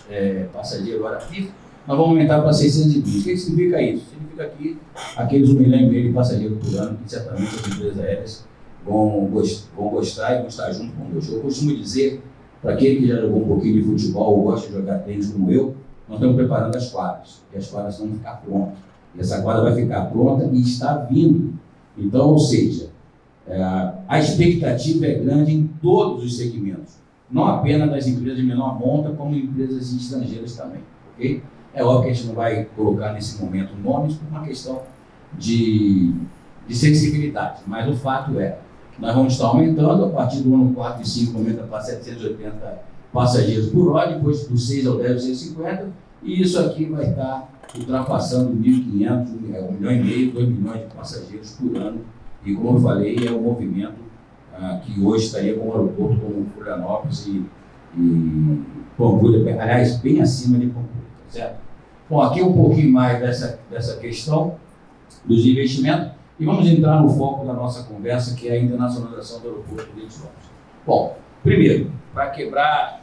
Speaker 4: passageiros hora pico, nós vamos aumentar para 620. O que significa isso? Significa que aqueles 1,5 milhão de passageiros por ano, que certamente as empresas aéreas vão gostar e vão estar junto conosco. Eu costumo dizer, para aquele que já jogou um pouquinho de futebol ou gosta de jogar tênis como eu, nós estamos preparando as quadras, e as quadras vão ficar prontas. E essa quadra vai ficar pronta e está vindo. Então, ou seja, a expectativa é grande em todos os segmentos, não apenas das empresas de menor monta, como empresas estrangeiras também, ok? É óbvio que a gente não vai colocar nesse momento nomes por uma questão de sensibilidade, mas o fato é, nós vamos estar aumentando, a partir do ano 4 e 5 aumenta para 780 passageiros por hora, depois do 6 ao 10, 250, e isso aqui vai estar ultrapassando 1.500, 1,5 milhão, 2 milhões de passageiros por ano. E, como eu falei, é um movimento que hoje estaria com o aeroporto como Florianópolis e Pampulha, aliás, bem acima de Pampulha, tá certo? Bom, aqui um pouquinho mais dessa questão dos investimentos, e vamos entrar no foco da nossa conversa, que é a internacionalização do aeroporto de Lins Lopes. Bom, primeiro, para quebrar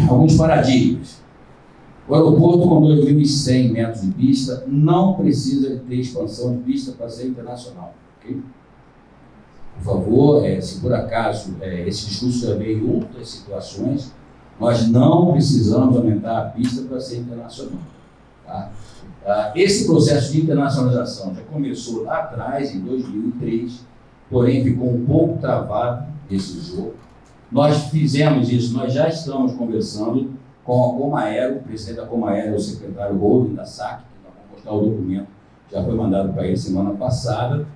Speaker 4: alguns paradigmas. O aeroporto com 2.100 metros de pista não precisa ter expansão de pista para ser internacional. Okay? Por favor, se por acaso esse discurso já veio em outras situações, nós não precisamos aumentar a pista para ser internacional. Tá? Esse processo de internacionalização já começou lá atrás, em 2003, porém ficou um pouco travado esse jogo. Nós fizemos isso, nós já estamos conversando com a Comaero, o presidente da Comaero é o secretário Holding da SAC, que nós vamos mostrar o documento, já foi mandado para ele semana passada,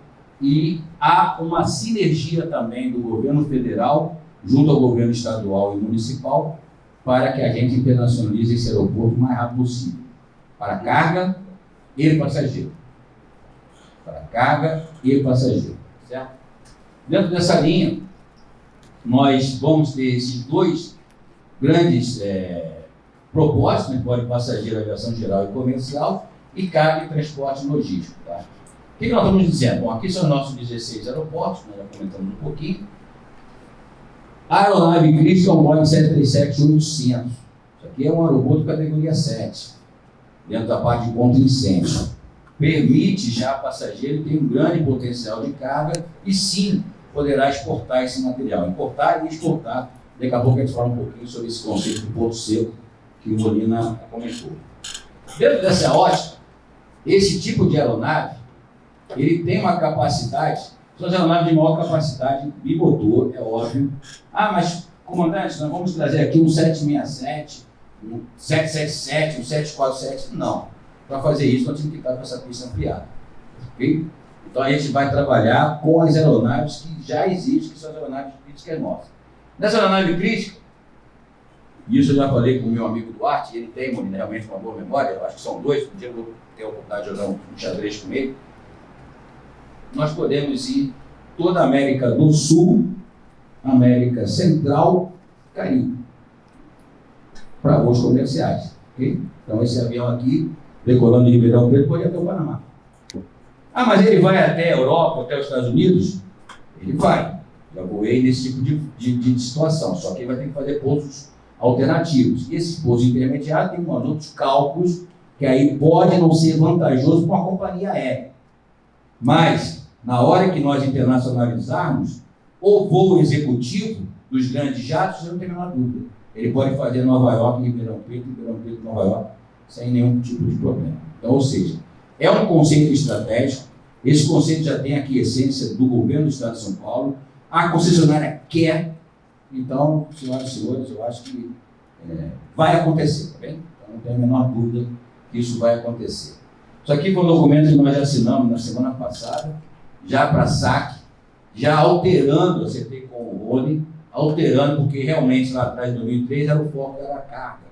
Speaker 4: e há uma sinergia também do governo federal, junto ao governo estadual e municipal, para que a gente internacionalize esse aeroporto o mais rápido possível, para carga e passageiro. Para carga e passageiro, certo? Dentro dessa linha, nós vamos ter esses dois grandes propósitos, né? Pode passageiro, aviação geral e comercial, e carga e transporte logístico. Tá? O que nós estamos dizendo? Bom, aqui são os nossos 16 aeroportos, nós já comentamos um pouquinho. A aeronave crítica é um Boeing 737-800. Isso aqui é um aeroporto categoria 7, dentro da parte de contra incêndio. Permite já passageiro, tem um grande potencial de carga e sim poderá exportar esse material. Importar e exportar. Daqui a pouco a gente fala um pouquinho sobre esse conceito de porto seco que o Molina comentou. Dentro dessa ótica, esse tipo de aeronave, ele tem uma capacidade, são as aeronaves de maior capacidade bimotor, é óbvio. Mas, comandante, nós vamos trazer aqui um 767, um 777, um 747. Não. Para fazer isso, nós temos que estar com essa pista ampliada. Ok? Então, a gente vai trabalhar com as aeronaves que já existem, que são as aeronaves críticas nossas. Nessa aeronave crítica, isso eu já falei com o meu amigo Duarte, ele tem realmente uma boa memória, eu acho que são dois, um dia eu vou ter a oportunidade de jogar um xadrez com ele. Nós podemos ir toda a América do Sul, América Central, Caribe, para voos comerciais. Okay? Então, esse avião aqui, decolando de Ribeirão Preto, pode ir até o Panamá. Mas ele vai até a Europa, até os Estados Unidos? Ele vai. Já voei nesse tipo de situação, só que ele vai ter que fazer pousos alternativos. E esses pousos intermediários tem uns outros cálculos que aí pode não ser vantajoso para uma companhia aérea. Mas, na hora que nós internacionalizarmos, o voo executivo dos grandes jatos, eu não tenho a menor dúvida. Ele pode fazer Nova York, Ribeirão Preto, Nova York, sem nenhum tipo de problema. Então, ou seja, é um conceito estratégico. Esse conceito já tem aqui a essência do governo do Estado de São Paulo. A concessionária quer. Então, senhoras e senhores, eu acho que vai acontecer, tá bem? Então, não tenho a menor dúvida que isso vai acontecer. Isso aqui foi um documento que nós já assinamos na semana passada, já para saque, já alterando, eu acertei com o Rony, alterando, porque realmente lá atrás, em 2003, era o foco da carga.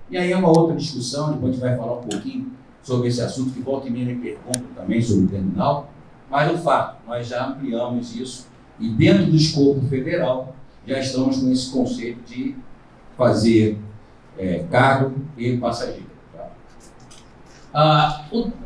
Speaker 4: E aí é uma outra discussão, depois a gente vai falar um pouquinho sobre esse assunto, que volta e meia me perguntam também sobre o terminal, mas o fato, nós já ampliamos isso, e dentro do escopo federal, já estamos com esse conceito de fazer cargo e passageiro. Tá?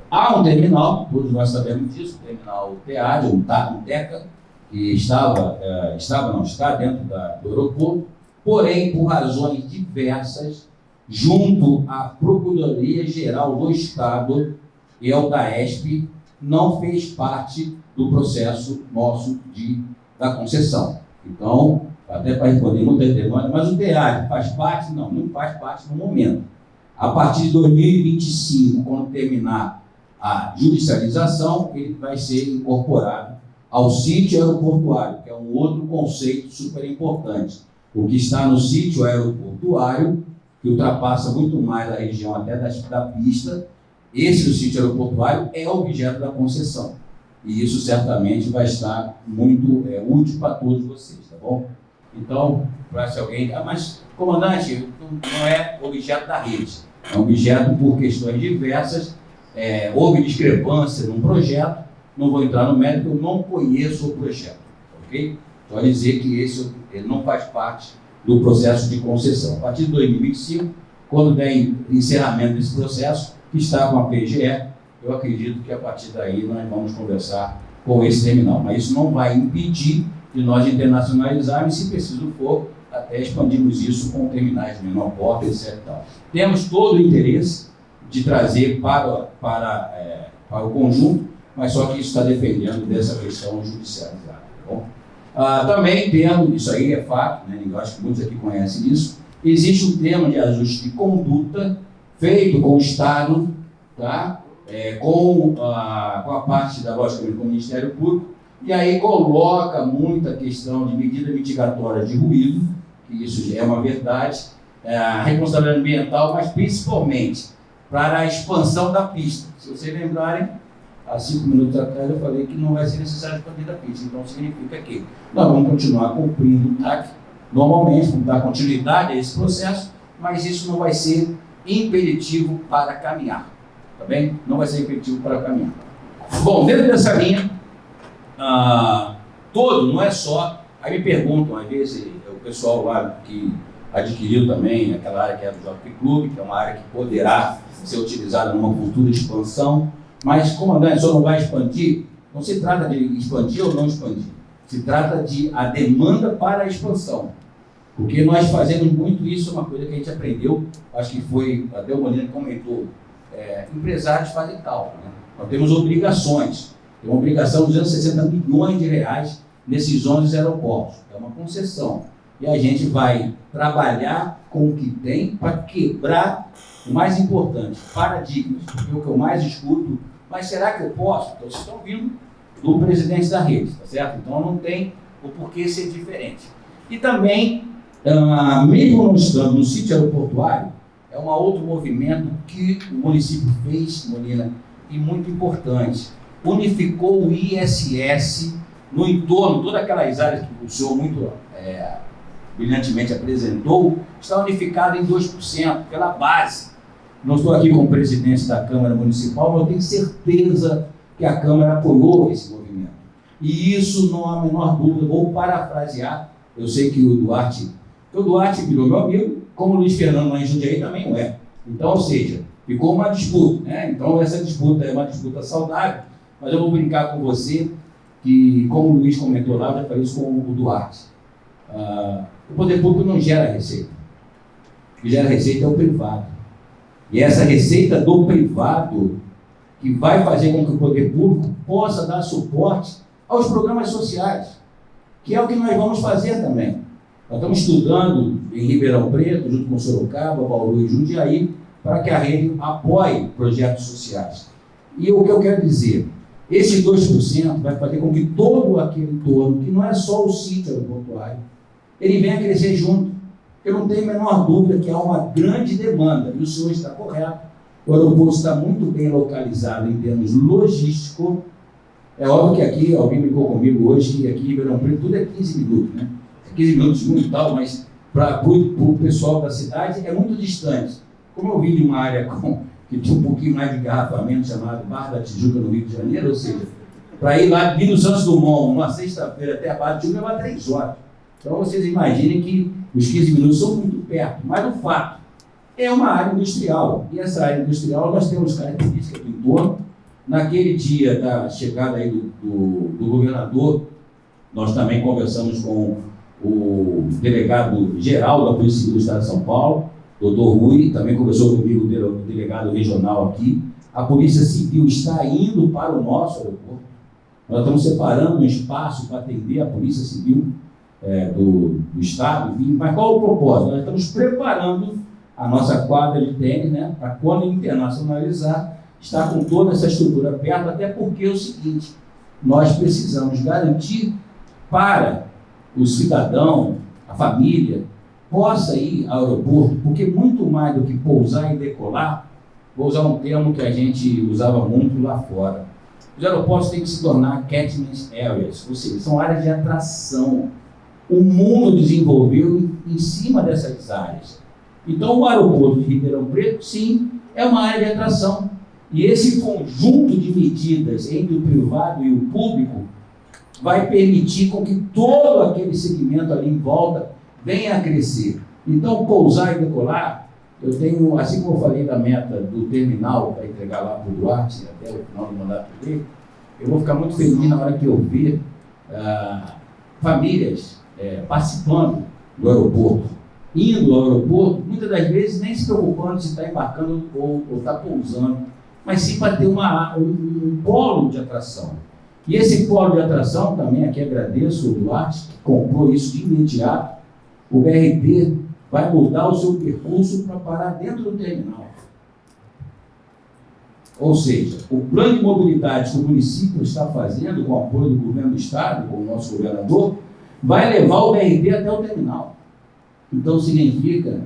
Speaker 4: Há um terminal, todos nós sabemos disso, o terminal TEAD, ou TECA, que está dentro do aeroporto, porém, por razões diversas, junto à Procuradoria-Geral do Estado e ao DAESP, não fez parte do processo nosso da concessão. Então, até para responder muitas demandas, mas o TEAD faz parte? Não faz parte no momento. A partir de 2025, quando terminar a judicialização, ele vai ser incorporado ao sítio aeroportuário, que é um outro conceito super importante. O que está no sítio aeroportuário, que ultrapassa muito mais a região até da pista, esse do sítio aeroportuário é objeto da concessão. E isso certamente vai estar muito útil para todos vocês, tá bom? Então, para se alguém... mas, comandante, não é objeto da rede. É um objeto por questões diversas. Houve discrepância num projeto. Não vou entrar no mérito, eu não conheço o projeto. Ok? Só dizer que esse ele não faz parte do processo de concessão. A partir de 2025, quando der encerramento desse processo, que está com a PGE, eu acredito que a partir daí nós vamos conversar com esse terminal. Mas isso não vai impedir de nós internacionalizarmos, se preciso for, até expandirmos isso com terminais de menor porte, etc. Temos todo o interesse de trazer para o conjunto, mas só que isso está dependendo dessa questão judicializada. Tá bom? Também temos, isso aí é fato, né, eu acho que muitos aqui conhecem isso, existe um termo de ajuste de conduta feito com o Estado, tá? Com a parte da logicamente com o Ministério Público, e aí coloca muita questão de medida mitigatória de ruído, que isso é uma verdade, a responsabilidade ambiental, mas principalmente para a expansão da pista. Se vocês lembrarem, há 5 minutos atrás eu falei que não vai ser necessário expandir a pista, então significa que nós vamos continuar cumprindo o TAC normalmente, vamos dar continuidade a esse processo, mas isso não vai ser impeditivo para caminhar, tá bem? Não vai ser impeditivo para caminhar. Bom, dentro dessa linha, não é só, aí me perguntam, às vezes, o pessoal lá que adquiriu também aquela área que é do Jockey Club, que é uma área que poderá ser utilizada numa futura expansão, mas, comandante, o senhor não vai expandir? Não se trata de expandir ou não expandir, se trata de a demanda para a expansão, porque nós fazemos muito isso, uma coisa que a gente aprendeu, acho que foi, até o Molina comentou, empresários fazem cálculo, né? Nós temos obrigações, tem uma obrigação de 260 milhões de reais nesses 11 aeroportos, é uma concessão, e a gente vai trabalhar com o que tem para quebrar o mais importante, paradigmas, porque o que eu mais escuto, mas será que eu posso? Então, vocês estão ouvindo do presidente da rede, tá certo? Então, não tem o porquê ser diferente. E também, mesmo não estando no sítio aeroportuário, é um outro movimento que o município fez, Molina, e muito importante. Unificou o ISS no entorno, todas aquelas áreas que o senhor muito brilhantemente apresentou, está unificado em 2%, pela base. Não estou aqui como presidente da Câmara Municipal, mas eu tenho certeza que a Câmara apoiou esse movimento. E isso não há a menor dúvida, vou parafrasear, eu sei que o Duarte virou meu amigo, como o Luiz Fernando lá em Jundiaí também não é. Então, ou seja, ficou uma disputa, né? Então essa disputa é uma disputa saudável, mas eu vou brincar com você, que, como o Luiz comentou lá, eu já falei isso com o Duarte, o poder público não gera receita. O que gera receita é o privado. E essa receita do privado que vai fazer com que o poder público possa dar suporte aos programas sociais, que é o que nós vamos fazer também. Nós estamos estudando em Ribeirão Preto, junto com Sorocaba, Bauru e Jundiaí, para que a rede apoie projetos sociais. E o que eu quero dizer, esse 2% vai fazer com que todo aquele entorno, que não é só o sítio aeroportuário, ele venha crescer junto. Eu não tenho a menor dúvida que há uma grande demanda, e o senhor está correto. O aeroporto está muito bem localizado em termos logísticos. É óbvio que aqui, alguém brincou comigo hoje, que aqui em Ribeirão Preto tudo é 15 minutos, né? 15 minutos muito tal, mas para o pessoal da cidade é muito distante. Como eu vim de uma área que tinha um pouquinho mais de engarrafamento, chamado Barra da Tijuca, no Rio de Janeiro, ou seja, para ir lá, vir do Santos Dumont, numa sexta-feira até a Barra da Tijuca, leva 3 horas. Então vocês imaginem que os 15 minutos são muito perto, mas o fato é uma área industrial, e essa área industrial nós temos características do entorno. Naquele dia da chegada aí do governador, nós também conversamos com o delegado geral da Polícia Civil do Estado de São Paulo, doutor Rui, também conversou comigo o delegado regional aqui. A Polícia Civil está indo para o nosso aeroporto. Nós estamos separando um espaço para atender a Polícia Civil do Estado, enfim. Mas qual o propósito? Nós estamos preparando a nossa quadra de tênis, né, para quando internacionalizar, estar com toda essa estrutura perto, até porque é o seguinte, nós precisamos garantir para o cidadão, a família, possa ir ao aeroporto, porque muito mais do que pousar e decolar, vou usar um termo que a gente usava muito lá fora, os aeroportos têm que se tornar catchment areas, ou seja, são áreas de atração. O mundo desenvolveu em cima dessas áreas. Então, o aeroporto de Ribeirão Preto, sim, é uma área de atração. E esse conjunto de medidas entre o privado e o público vai permitir com que todo aquele segmento ali em volta venha a crescer. Então, pousar e decolar, eu tenho, assim como eu falei da meta do terminal para entregar lá para o Duarte, até o final do mandato dele, eu vou ficar muito feliz na hora que eu ver famílias participando do aeroporto, indo ao aeroporto, muitas das vezes nem se preocupando se está embarcando ou está pousando, mas sim para ter um polo de atração. E esse polo de atração, também aqui agradeço o Duarte, que comprou isso de imediato. O BRT vai mudar o seu percurso para parar dentro do terminal. Ou seja, o plano de mobilidade que o município está fazendo, com o apoio do governo do Estado, com o nosso governador, vai levar o BRT até o terminal. Então, significa,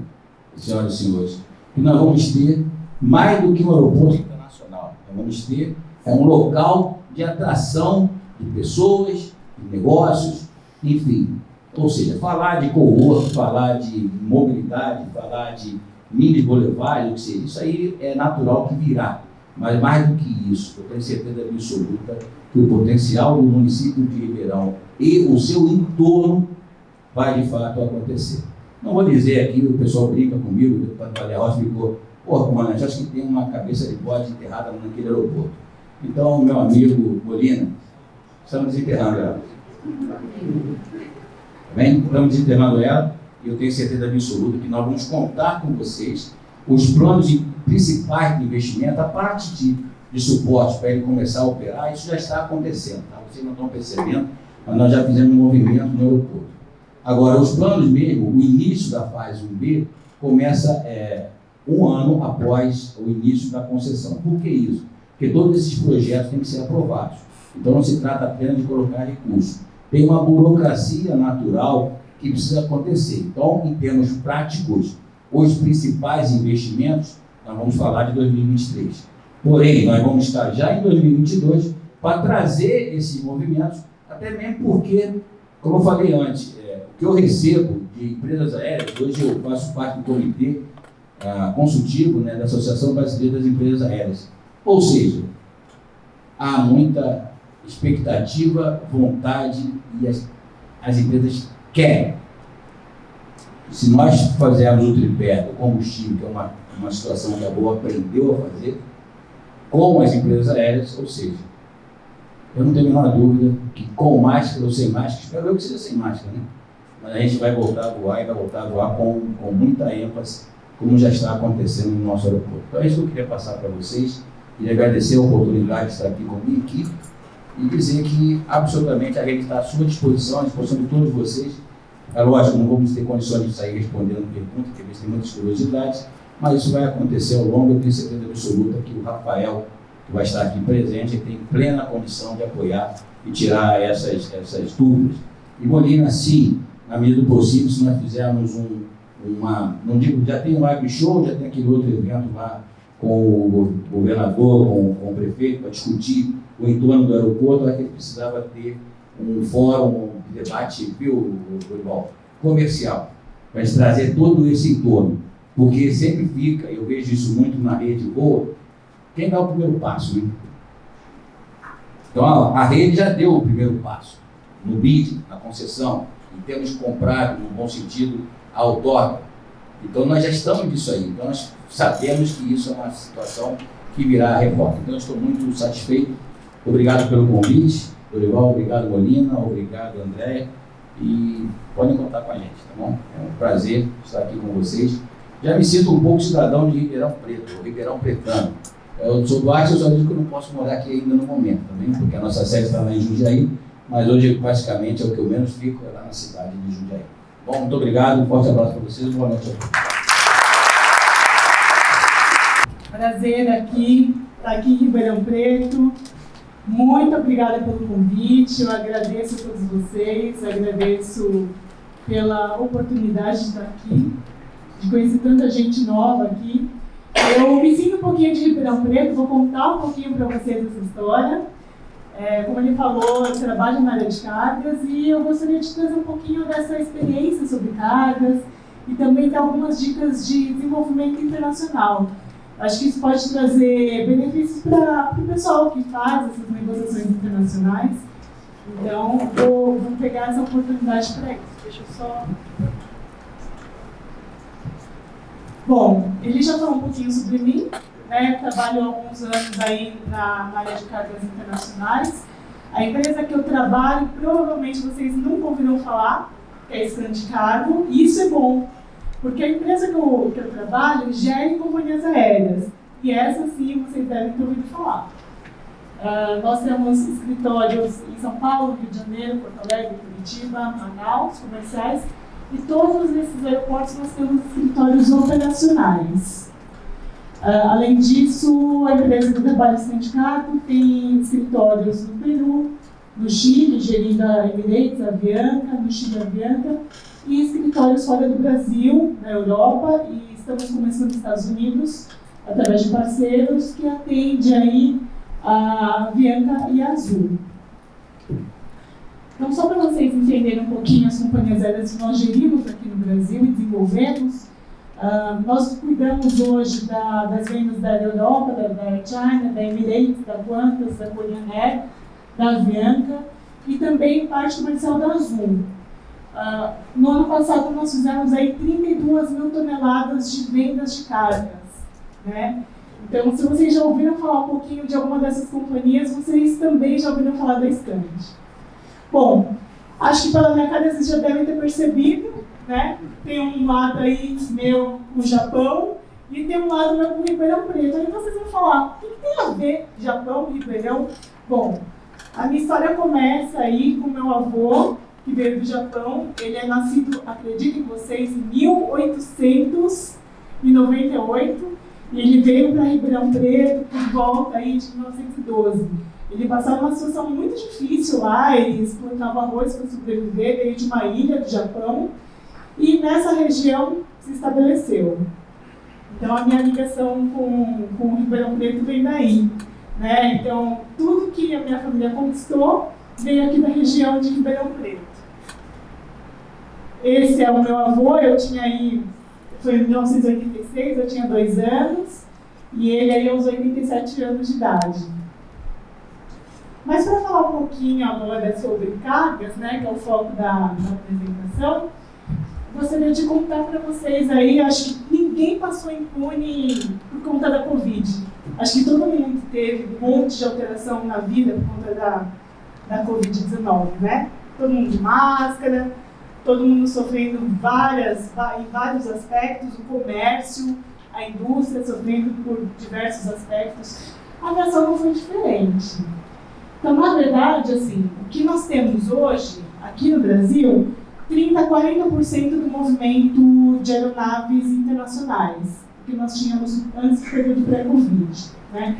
Speaker 4: senhoras e senhores, que nós vamos ter mais do que um aeroporto internacional. Nós vamos ter um local de atração de pessoas, de negócios, enfim. Ou seja, falar de cowork, falar de mobilidade, falar de mini boulevard, o que seja, isso aí é natural que virá. Mas mais do que isso, eu tenho certeza absoluta que o potencial do município de Ribeirão e o seu entorno vai de fato acontecer. Não vou dizer aqui, o pessoal brinca comigo, o deputado Valério Rossi ficou, comandante, acho que tem uma cabeça de bode enterrada naquele aeroporto. Então, meu amigo Molina, estamos desenterrando ela. Bem, estamos desenterrando ela e eu tenho certeza absoluta que nós vamos contar com vocês os planos principais de investimento, a parte de suporte para ele começar a operar, isso já está acontecendo, tá? Vocês não estão percebendo, mas nós já fizemos um movimento no aeroporto. Agora, os planos mesmo, o início da fase 1B começa um ano após o início da concessão. Por que isso? Porque todos esses projetos têm que ser aprovados. Então, não se trata apenas de colocar recursos. Tem uma burocracia natural que precisa acontecer. Então, em termos práticos, os principais investimentos, nós vamos falar de 2023. Porém, nós vamos estar já em 2022 para trazer esses movimentos, até mesmo porque, como eu falei antes, o que eu recebo de empresas aéreas, hoje eu faço parte do comitê consultivo, né, da Associação Brasileira das Empresas Aéreas. Ou seja, há muita expectativa, vontade e as empresas querem. Se nós fizermos o tripé do combustível, que é uma situação que a Boa aprendeu a fazer, com as empresas aéreas, ou seja, eu não tenho a menor dúvida que com máscara ou sem máscara, espero eu que seja sem máscara, né? Mas a gente vai voltar a voar e vai voltar a voar com muita ênfase, como já está acontecendo no nosso aeroporto. Então é isso que eu queria passar para vocês, e agradecer a oportunidade de estar aqui com a minha equipe e dizer que absolutamente a rede está à sua disposição, à disposição de todos vocês. É lógico, não vamos ter condições de sair respondendo perguntas, porque eles têm muitas curiosidades, mas isso vai acontecer ao longo, eu tenho certeza absoluta que o Rafael, que vai estar aqui presente, tem plena condição de apoiar e tirar essas dúvidas. E Molina, sim, na medida do possível, se nós fizermos não digo, já tem um live show, já tem aquele outro evento lá com o governador, com o prefeito, para discutir o entorno do aeroporto, eu acho que ele precisava ter um fórum, um debate, viu, comercial, para trazer todo esse entorno. Porque sempre fica, eu vejo isso muito na rede boa, quem dá o primeiro passo, né? Então a rede já deu o primeiro passo, no BID, na concessão, em termos de comprado, no bom sentido, a outorga. Então nós já estamos disso aí, então nós sabemos que isso é uma situação que virá a reforma. Então eu estou muito satisfeito, obrigado pelo convite, Dorival, obrigado Molina, obrigado André, e podem contar com a gente, tá bom? É um prazer estar aqui com vocês. Já me sinto um pouco cidadão de Ribeirão Preto, ou Ribeirão Pretano. Eu sou do Arte, eu só digo que eu não posso morar aqui ainda no momento também, porque a nossa sede está lá em Jundiaí, mas hoje praticamente é o que eu menos fico, é lá na cidade de Jundiaí. Bom, muito obrigado, um forte abraço para vocês, boa noite a todos.
Speaker 5: Prazer estar aqui em Ribeirão Preto. Muito obrigada pelo convite, eu agradeço a todos vocês, agradeço pela oportunidade de estar aqui, de conhecer tanta gente nova aqui. Eu me sinto um pouquinho de Ribeirão Preto, vou contar um pouquinho para vocês essa história. Como ele falou, eu trabalho na área de cargas e eu gostaria de trazer um pouquinho dessa experiência sobre cargas e também dar algumas dicas de desenvolvimento internacional. Acho que isso pode trazer benefícios para o pessoal que faz essas negociações internacionais. Então, vou pegar essa oportunidade para isso. Deixa eu só... Bom, ele já falou um pouquinho sobre mim, né? Trabalho há alguns anos aí na área de cargas internacionais. A empresa que eu trabalho, provavelmente vocês nunca ouviram falar, que é a Scandicargo, e isso é bom, porque a empresa que eu trabalho gera em companhias aéreas, e essa sim vocês devem ter ouvido falar. Nós temos escritórios em São Paulo, Rio de Janeiro, Porto Alegre, Curitiba, Manaus, comerciais, e todos esses aeroportos nós temos escritórios operacionais. Além disso, a empresa que eu trabalho Scandicargo tem escritórios no Peru, no Chile, gerindo a Emirates, a Avianca, no Chile, a Avianca, e escritórios fora do Brasil, na Europa, e estamos começando nos Estados Unidos, através de parceiros que atendem aí a Avianca e a Azul. Então, só para vocês entenderem um pouquinho as companhias aéreas que nós gerimos aqui no Brasil e desenvolvemos, nós cuidamos hoje das vendas da Air Europa, da Air China, da Emirates, da Qantas, da Korean Air, da Avianca e também parte comercial da Azul. No ano passado nós fizemos aí 32 mil toneladas de vendas de cargas, né? Então, se vocês já ouviram falar um pouquinho de alguma dessas companhias, vocês também já ouviram falar da Scand. Bom, acho que pela minha cara vocês já devem ter percebido, né? Tem um lado aí meu com o Japão e tem um lado meu com o Ribeirão Preto. Aí vocês vão falar, o que tem a ver Japão e Ribeirão? Bom, a minha história começa aí com meu avô, que veio do Japão. Ele é nascido, acreditem vocês, em 1898 e ele veio para Ribeirão Preto por volta aí de 1912. Ele passava uma situação muito difícil lá, ele explorava arroz para sobreviver, veio de uma ilha do Japão e nessa região se estabeleceu. Então a minha ligação com o Ribeirão Preto vem daí, né? Então tudo que a minha família conquistou veio aqui da região de Ribeirão Preto. Esse é o meu avô, eu tinha aí, foi em 1986, eu tinha 2 anos e ele aí aos 87 anos de idade. Mas para falar um pouquinho agora sobre cargas, né, que é o foco da apresentação, gostaria de contar para vocês aí, acho que ninguém passou impune por conta da Covid. Acho que todo mundo teve um monte de alteração na vida por conta da Covid-19, né? Todo mundo de máscara, todo mundo sofrendo em vários aspectos, o comércio, a indústria sofrendo por diversos aspectos. A aviação não foi diferente. Então, na verdade, assim, o que nós temos hoje, aqui no Brasil, 30% a 40% do movimento de aeronaves internacionais, que nós tínhamos antes do período pré-Covid, né?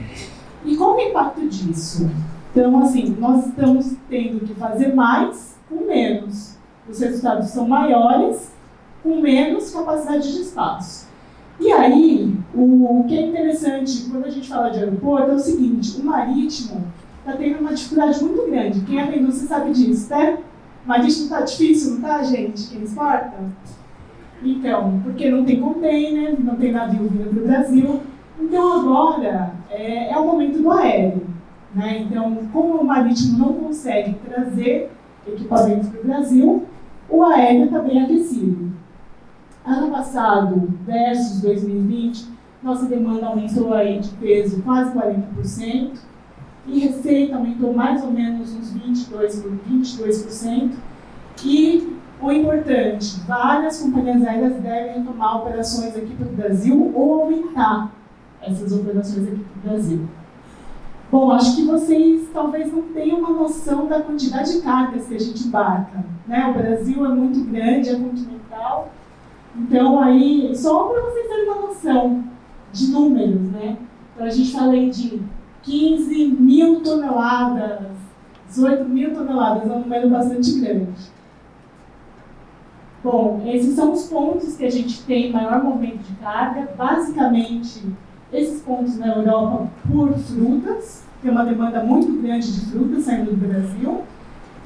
Speaker 5: E qual é o impacto disso? Então, assim, nós estamos tendo que fazer mais com menos. Os resultados são maiores com menos capacidade de espaço. E aí, o que é interessante quando a gente fala de aeroporto é o seguinte: o marítimo está tendo uma dificuldade muito grande. Quem é da indústria sabe disso, né? O marítimo está difícil, não está, gente? Quem exporta? Então, porque não tem container, não tem navio vindo para o Brasil. Então, agora é o momento do aéreo, né? Então, como o marítimo não consegue trazer equipamentos para o Brasil, o aéreo está bem aquecido. Ano passado versus 2020, nossa demanda aumentou aí de peso quase 40%, e receita aumentou mais ou menos uns 22%. E o importante, várias companhias aéreas devem retomar operações aqui para o Brasil ou aumentar essas operações aqui para o Brasil. Bom, acho que vocês talvez não tenham uma noção da quantidade de cargas que a gente embarca, né? O Brasil é muito grande, é continental. Então, aí, só para vocês terem uma noção de números, né? Então, a gente fala aí de 15 mil toneladas, 18 mil toneladas, é um número bastante grande. Bom, esses são os pontos que a gente tem maior movimento de carga. Basicamente, esses pontos na Europa por frutas, tem uma demanda muito grande de frutas saindo do Brasil,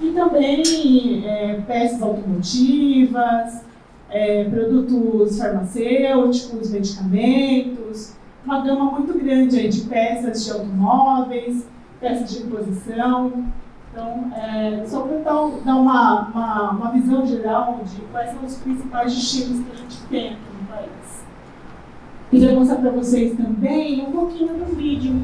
Speaker 5: e também peças automotivas, produtos farmacêuticos, medicamentos, uma gama muito grande aí de peças de automóveis, peças de reposição. Então, só para dar uma visão geral de quais são os principais destinos que a gente tem aqui no país. Queria mostrar para vocês também um pouquinho do vídeo.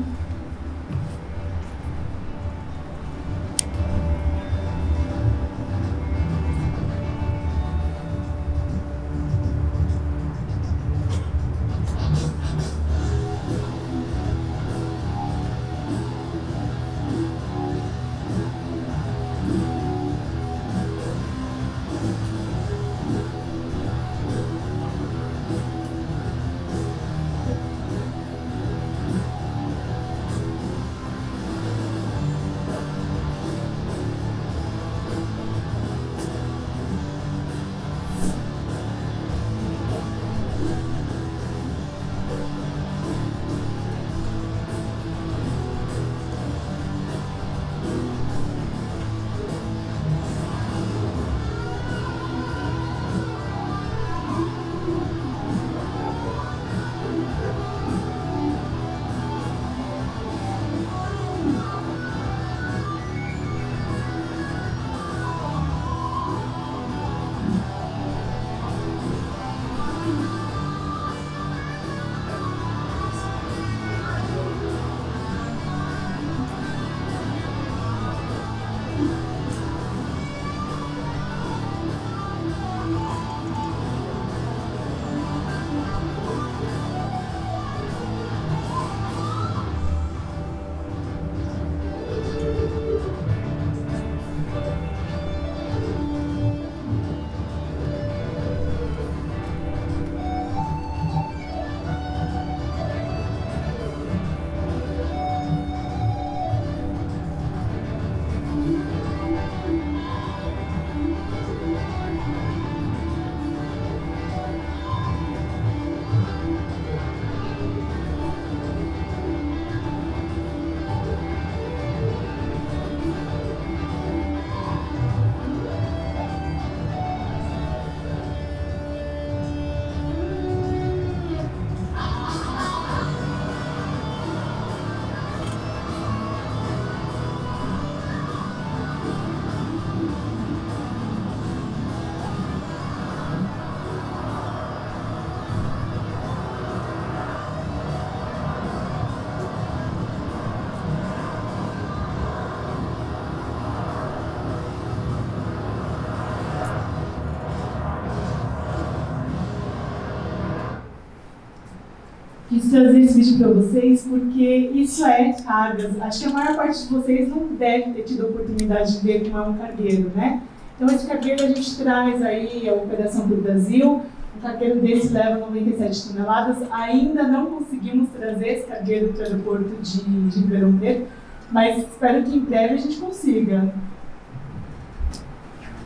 Speaker 5: quis trazer esse vídeo para vocês porque isso é cargas. Acho que a maior parte de vocês não deve ter tido a oportunidade de ver como é um cargueiro, né? Então, esse cargueiro a gente traz aí a operação para o Brasil. Um cargueiro desse leva 97 toneladas. Ainda não conseguimos trazer esse cargueiro para o aeroporto de Ribeirão Preto, mas espero que em breve a gente consiga.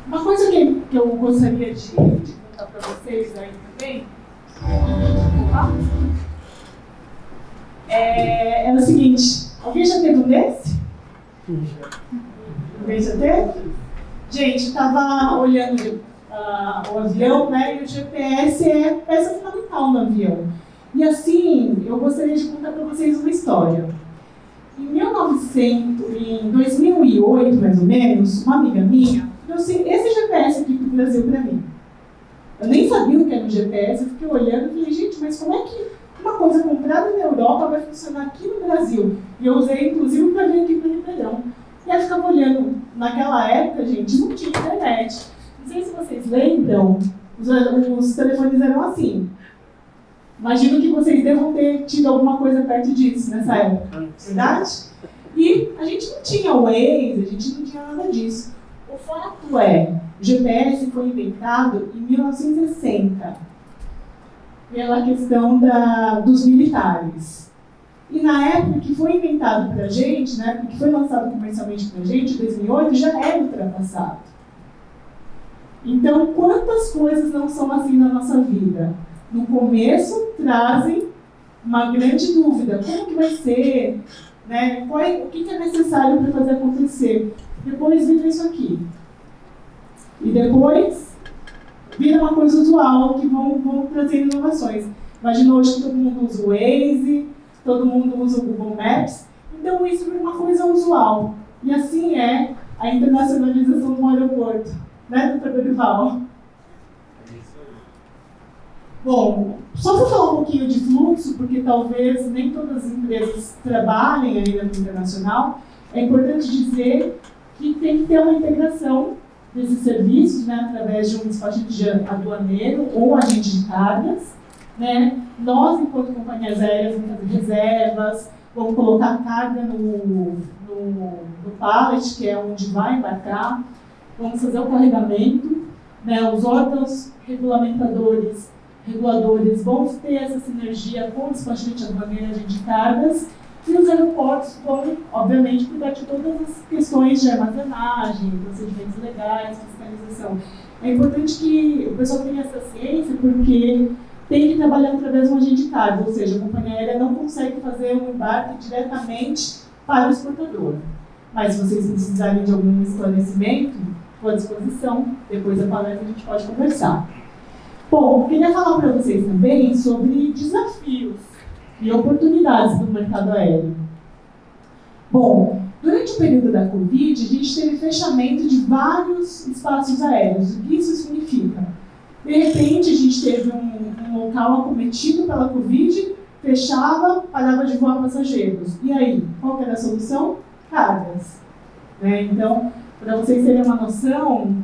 Speaker 5: Uma coisa que eu gostaria de contar para vocês aí também é o seguinte: alguém já teve um desse? Alguém já teve? Gente, estava olhando o avião, né? E o GPS é peça fundamental no avião. E assim, eu gostaria de contar para vocês uma história. Em 2008, mais ou menos, uma amiga minha trouxe esse GPS aqui para o Brasil para mim. Eu nem sabia o que era um GPS, eu fiquei olhando e falei, gente, mas como é que uma coisa comprada na Europa vai funcionar aqui no Brasil? E eu usei, inclusive, para vir aqui para Ribeirão. E aí eu ficava olhando. Naquela época, gente, não tinha internet. Não sei se vocês lembram, os telefones eram assim. Imagino que vocês devam ter tido alguma coisa perto disso nessa época, verdade? E a gente não tinha Waze, a gente não tinha nada disso. O fato é, o GPS foi inventado em 1960, pela questão dos militares. E na época que foi inventado para a gente, na época que foi lançado comercialmente para a gente, em 2008, já era ultrapassado. Então, quantas coisas não são assim na nossa vida? No começo, trazem uma grande dúvida. Como que vai ser? Né? O que é necessário para fazer acontecer? Depois vira isso aqui. E depois vira uma coisa usual, que vão trazer inovações. Imagina hoje que todo mundo usa o Waze, todo mundo usa o Google Maps. Então isso vira uma coisa usual. E assim é a internacionalização do aeroporto. Né, doutor Berival? Bom, só para falar um pouquinho de fluxo, porque talvez nem todas as empresas trabalhem ainda no internacional, é importante dizer que tem que ter uma integração desses serviços, né, através de um despachante aduaneiro ou agente de cargas. Né? Nós, enquanto companhias aéreas, vamos fazer reservas, vamos colocar carga no pallet, que é onde vai embarcar, vamos fazer o carregamento, né? Os órgãos reguladores vão ter essa sinergia com o despachante aduaneiro e agente de cargas, e os aeroportos vão, obviamente, cuidar de todas as questões de armazenagem, procedimentos legais, fiscalização. É importante que o pessoal tenha essa ciência, porque tem que trabalhar através de um agente de carga, ou seja, a companhia aérea não consegue fazer um embarque diretamente para o exportador. Mas se vocês precisarem de algum esclarecimento, estou à disposição, depois da palestra a gente pode conversar. Bom, queria falar para vocês também sobre desafios e oportunidades do mercado aéreo. Bom, durante o período da Covid, a gente teve fechamento de vários espaços aéreos. O que isso significa? De repente, a gente teve um local acometido pela Covid, fechava, parava de voar passageiros. E aí, qual que era a solução? Cargas. Né? Então, para vocês terem uma noção,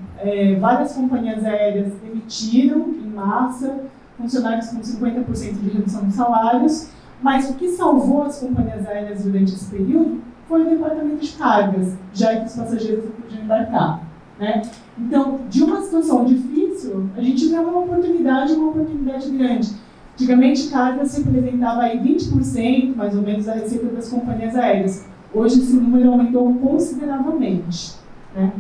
Speaker 5: várias companhias aéreas demitiram em massa, funcionários com 50% de redução de salários, mas o que salvou as companhias aéreas durante esse período foi o departamento de cargas, já que os passageiros não podiam embarcar. Né? Então, de uma situação difícil, a gente vê uma oportunidade grande. Antigamente, cargas representava aí 20%, mais ou menos, da receita das companhias aéreas. Hoje, esse número aumentou consideravelmente. Né?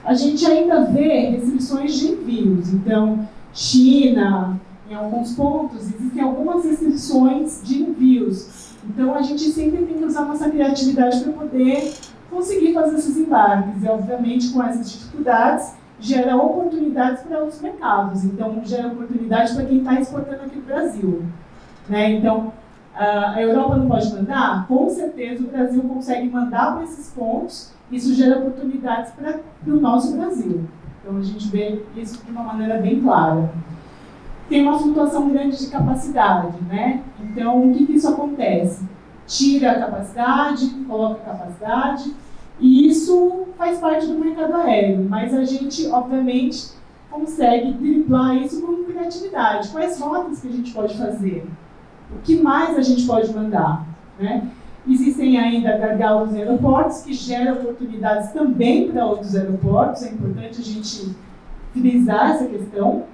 Speaker 5: A gente ainda vê restrições de envios. Então, China, em alguns pontos, existem algumas restrições de envios. Então, a gente sempre tem que usar nossa criatividade para poder conseguir fazer esses embarques. E, obviamente, com essas dificuldades, gera oportunidades para outros mercados. Então, gera oportunidade para quem está exportando aqui no Brasil. Né? Então, a Europa não pode mandar? Com certeza, o Brasil consegue mandar para esses pontos. Isso gera oportunidades para o nosso Brasil. Então, a gente vê isso de uma maneira bem clara. Tem uma flutuação grande de capacidade, né? Então, o que isso acontece? Tira a capacidade, coloca a capacidade, e isso faz parte do mercado aéreo, mas a gente, obviamente, consegue driblar isso com criatividade. Quais rotas que a gente pode fazer? O que mais a gente pode mandar, né? Existem ainda gargalos em aeroportos que geram oportunidades também para outros aeroportos, é importante a gente frisar essa questão.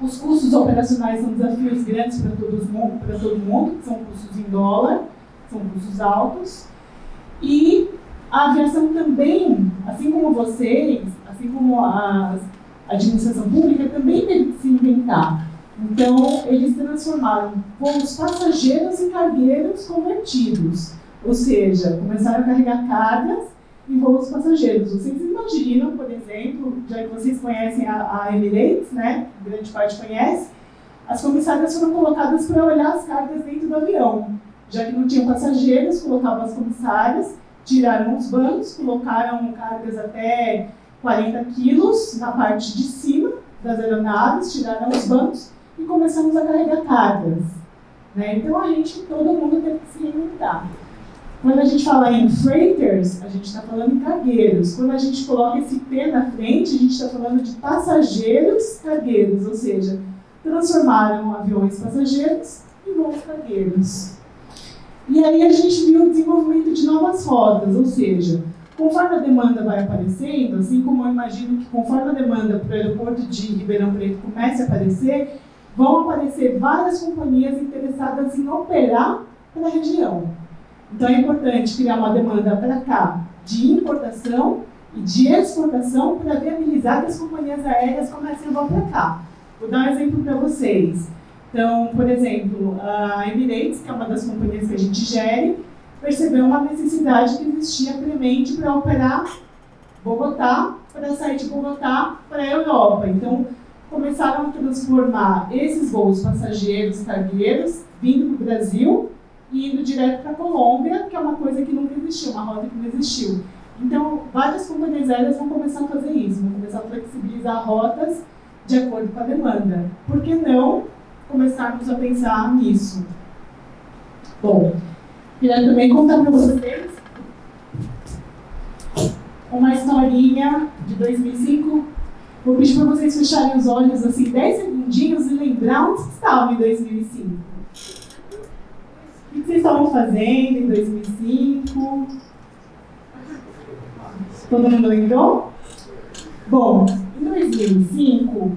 Speaker 5: Os custos operacionais são desafios grandes para todo mundo, são custos em dólar, são custos altos. E a aviação também, assim como vocês, assim como a administração pública, também teve que se inventar. Então, eles transformaram voos passageiros em cargueiros convertidos. Ou seja, começaram a carregar cargas em voos passageiros. Vocês imaginam, por exemplo, já que vocês conhecem a Emirates, né? Grande parte conhece, as comissárias foram colocadas para olhar as cargas dentro do avião. Já que não tinham passageiros, colocavam as comissárias, tiraram os bancos, colocaram cargas até 40 quilos na parte de cima das aeronaves, tiraram os bancos e começamos a carregar cargas, né? Então todo mundo teve que se reinventar. Quando a gente fala em freighters, a gente está falando em cargueiros. Quando a gente coloca esse P na frente, a gente está falando de passageiros cargueiros, ou seja, transformaram aviões passageiros em voos cargueiros. E aí a gente viu o desenvolvimento de novas rotas, ou seja, conforme a demanda vai aparecendo, assim como eu imagino que conforme a demanda para o aeroporto de Ribeirão Preto comece a aparecer, vão aparecer várias companhias interessadas em operar para a região. Então é importante criar uma demanda para cá de importação e de exportação para viabilizar que as companhias aéreas comecem a voar para cá. Vou dar um exemplo para vocês. Então, por exemplo, a Emirates, que é uma das companhias que a gente gere, percebeu uma necessidade que existia premente para operar Bogotá, para sair de Bogotá para a Europa. Então, começaram a transformar esses voos passageiros, cargueiros, vindo para o Brasil e indo direto para a Colômbia, que é uma coisa que nunca existiu, uma rota que não existiu. Então, várias companhias aéreas vão começar a fazer isso, vão começar a flexibilizar rotas de acordo com a demanda. Por que não começarmos a pensar nisso? Bom, queria também contar para vocês uma historinha de 2005. Vou pedir para vocês fecharem os olhos assim 10 segundinhos e lembrar onde vocês estavam em 2005. O que vocês estavam fazendo em 2005? Todo mundo lembrou? Bom, em 2005,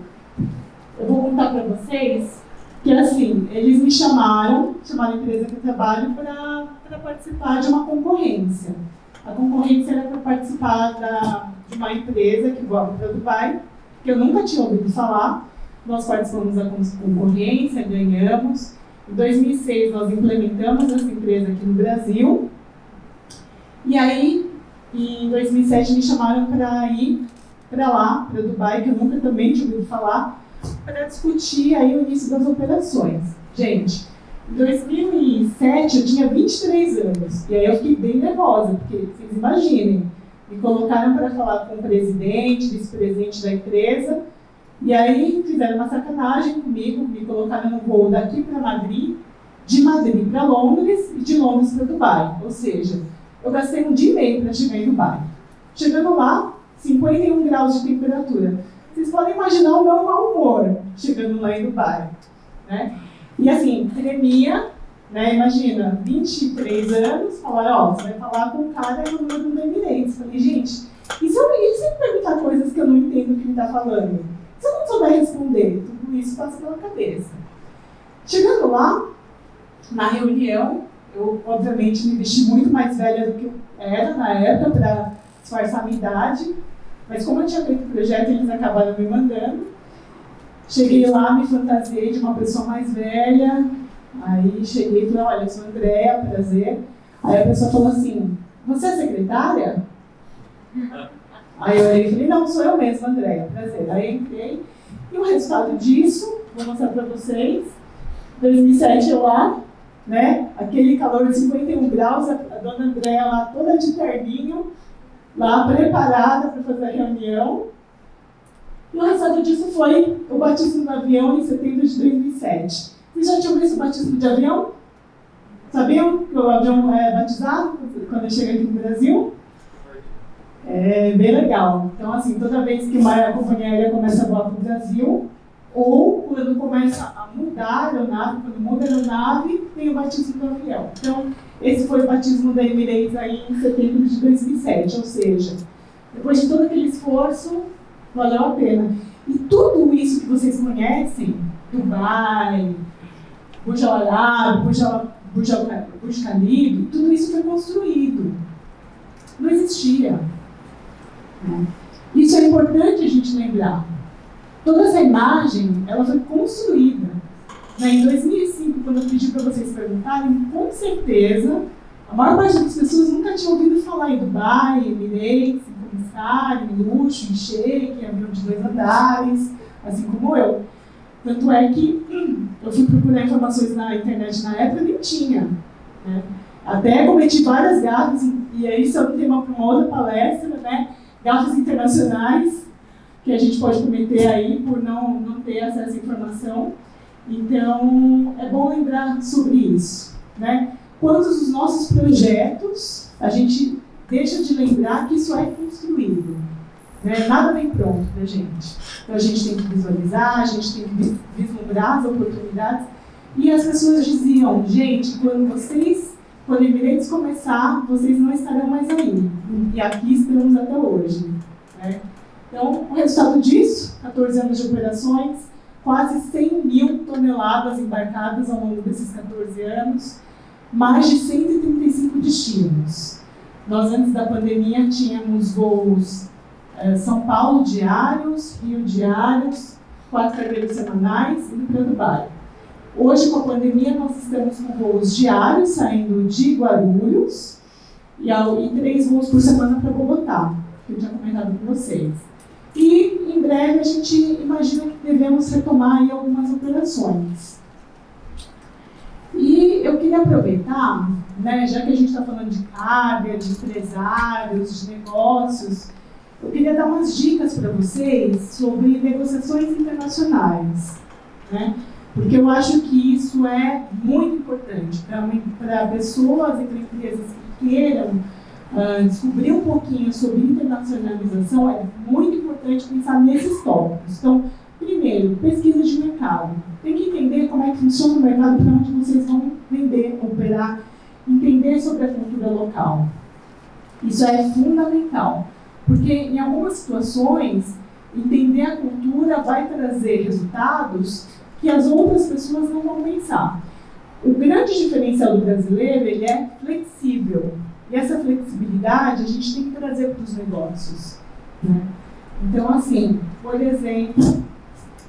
Speaker 5: eu vou contar para vocês que, assim, eles me chamaram a empresa que eu trabalho para participar de uma concorrência. A concorrência era para participar de uma empresa que voa para Dubai, que eu nunca tinha ouvido falar. Nós participamos da concorrência, ganhamos. Em 2006, nós implementamos essa empresa aqui no Brasil. E aí, em 2007, me chamaram para ir para lá, para Dubai, que eu nunca também tinha ouvido falar, para discutir aí o início das operações. Gente, em 2007 eu tinha 23 anos, e aí eu fiquei bem nervosa, porque vocês imaginem, me colocaram para falar com o presidente, vice-presidente da empresa, e aí fizeram uma sacanagem comigo, me colocaram no voo daqui para Madrid, de Madrid para Londres e de Londres para Dubai. Ou seja, eu gastei um dia e meio para chegar em Dubai. Chegando lá, 51 graus de temperatura. Vocês podem imaginar o meu mau humor chegando lá em Dubai, né? E assim, tremia, né? Imagina, 23 anos, falaram, ó, você vai falar com o cara no número do Emirates. Falei, gente, e se ele perguntar coisas que eu não entendo o que ele está falando? Se eu não souber responder, tudo isso passa pela cabeça. Chegando lá, na reunião, eu obviamente me vesti muito mais velha do que eu era na época para disfarçar a minha idade, mas como eu tinha feito o projeto, eles acabaram me mandando. Cheguei lá, me fantasiei de uma pessoa mais velha, aí cheguei e falei, olha, eu sou a Andréa, prazer. Aí a pessoa falou assim, você é secretária? Aí eu olhei e falei, não, sou eu mesma, Andréa, prazer. Aí entrei, e o resultado disso, vou mostrar para vocês, 2007 eu lá, né, aquele calor de 51 graus, a dona Andréa lá toda de terninho, lá preparada para fazer a reunião. E o resultado disso foi o batismo do avião em setembro de 2007. Vocês já tinham visto o batismo de avião? Sabiam que o avião é batizado quando chega aqui no Brasil? É bem legal. Então, assim, toda vez que uma companhia aérea começa a voar para o Brasil, ou quando começa a mudar a aeronave, quando muda a aeronave, tem o batismo do avião. Então, esse foi o batismo da Emirates aí em setembro de 2007, ou seja, depois de todo aquele esforço, valeu a pena. E tudo isso que vocês conhecem, Dubai, Burj Al Arab, Burj Khalifa, tudo isso foi construído. Não existia. Isso é importante a gente lembrar. Toda essa imagem, ela foi construída. Em 2005, quando eu pedi para vocês perguntarem, com certeza, a maior parte das pessoas nunca tinha ouvido falar em Dubai, Emirates, em comissário, em luxo, em shake, em avião de 2 andares, assim como eu. Tanto é que eu fui procurar informações na internet na época e nem tinha. Né? Até cometi várias gafes, e aí isso é um tema para uma outra palestra, né? Gafes internacionais, que a gente pode cometer aí por não ter acesso à informação. Então, é bom lembrar sobre isso. Né? Quantos dos nossos projetos a gente deixa de lembrar que isso é construído. Né? Nada vem pronto para a gente. Então, a gente tem que visualizar, a gente tem que vislumbrar as oportunidades. E as pessoas diziam, gente, quando a Emirates começar, vocês não estarão mais aí. E aqui estamos até hoje. Né? Então, o resultado disso, 14 anos de operações, quase 100 mil toneladas embarcadas ao longo desses 14 anos, mais de 135 destinos. Nós, antes da pandemia, tínhamos voos São Paulo diários, Rio diários, 4 cargueiros semanais, indo para Dubai. Hoje, com a pandemia, nós estamos com voos diários saindo de Guarulhos e 3 voos por semana para Bogotá, que eu tinha comentado com vocês. E, em breve, a gente imagina que devemos retomar aí algumas operações. E eu queria aproveitar, né, já que a gente está falando de carga, de empresários, de negócios, eu queria dar umas dicas para vocês sobre negociações internacionais. Né? Porque eu acho que isso é muito importante para pessoas e para empresas que queiram descobrir um pouquinho sobre internacionalização. É muito importante pensar nesses tópicos. Então, primeiro, pesquisa de mercado. Tem que entender como é que funciona o mercado, para onde vocês vão vender, operar, entender sobre a cultura local. Isso é fundamental, porque em algumas situações, entender a cultura vai trazer resultados que as outras pessoas não vão pensar. O grande diferencial do brasileiro, ele é flexível. E essa flexibilidade a gente tem que trazer para os negócios. Né? Então, assim, por exemplo,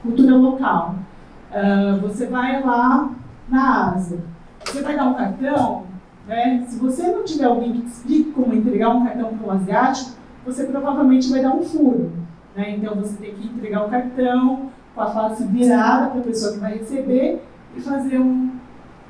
Speaker 5: cultura local. Você vai lá na Ásia, você vai dar um cartão, né? Se você não tiver alguém que te explique como entregar um cartão para um asiático, você provavelmente vai dar um furo. Né? Então, você tem que entregar o cartão com a face virada para a pessoa que vai receber e fazer um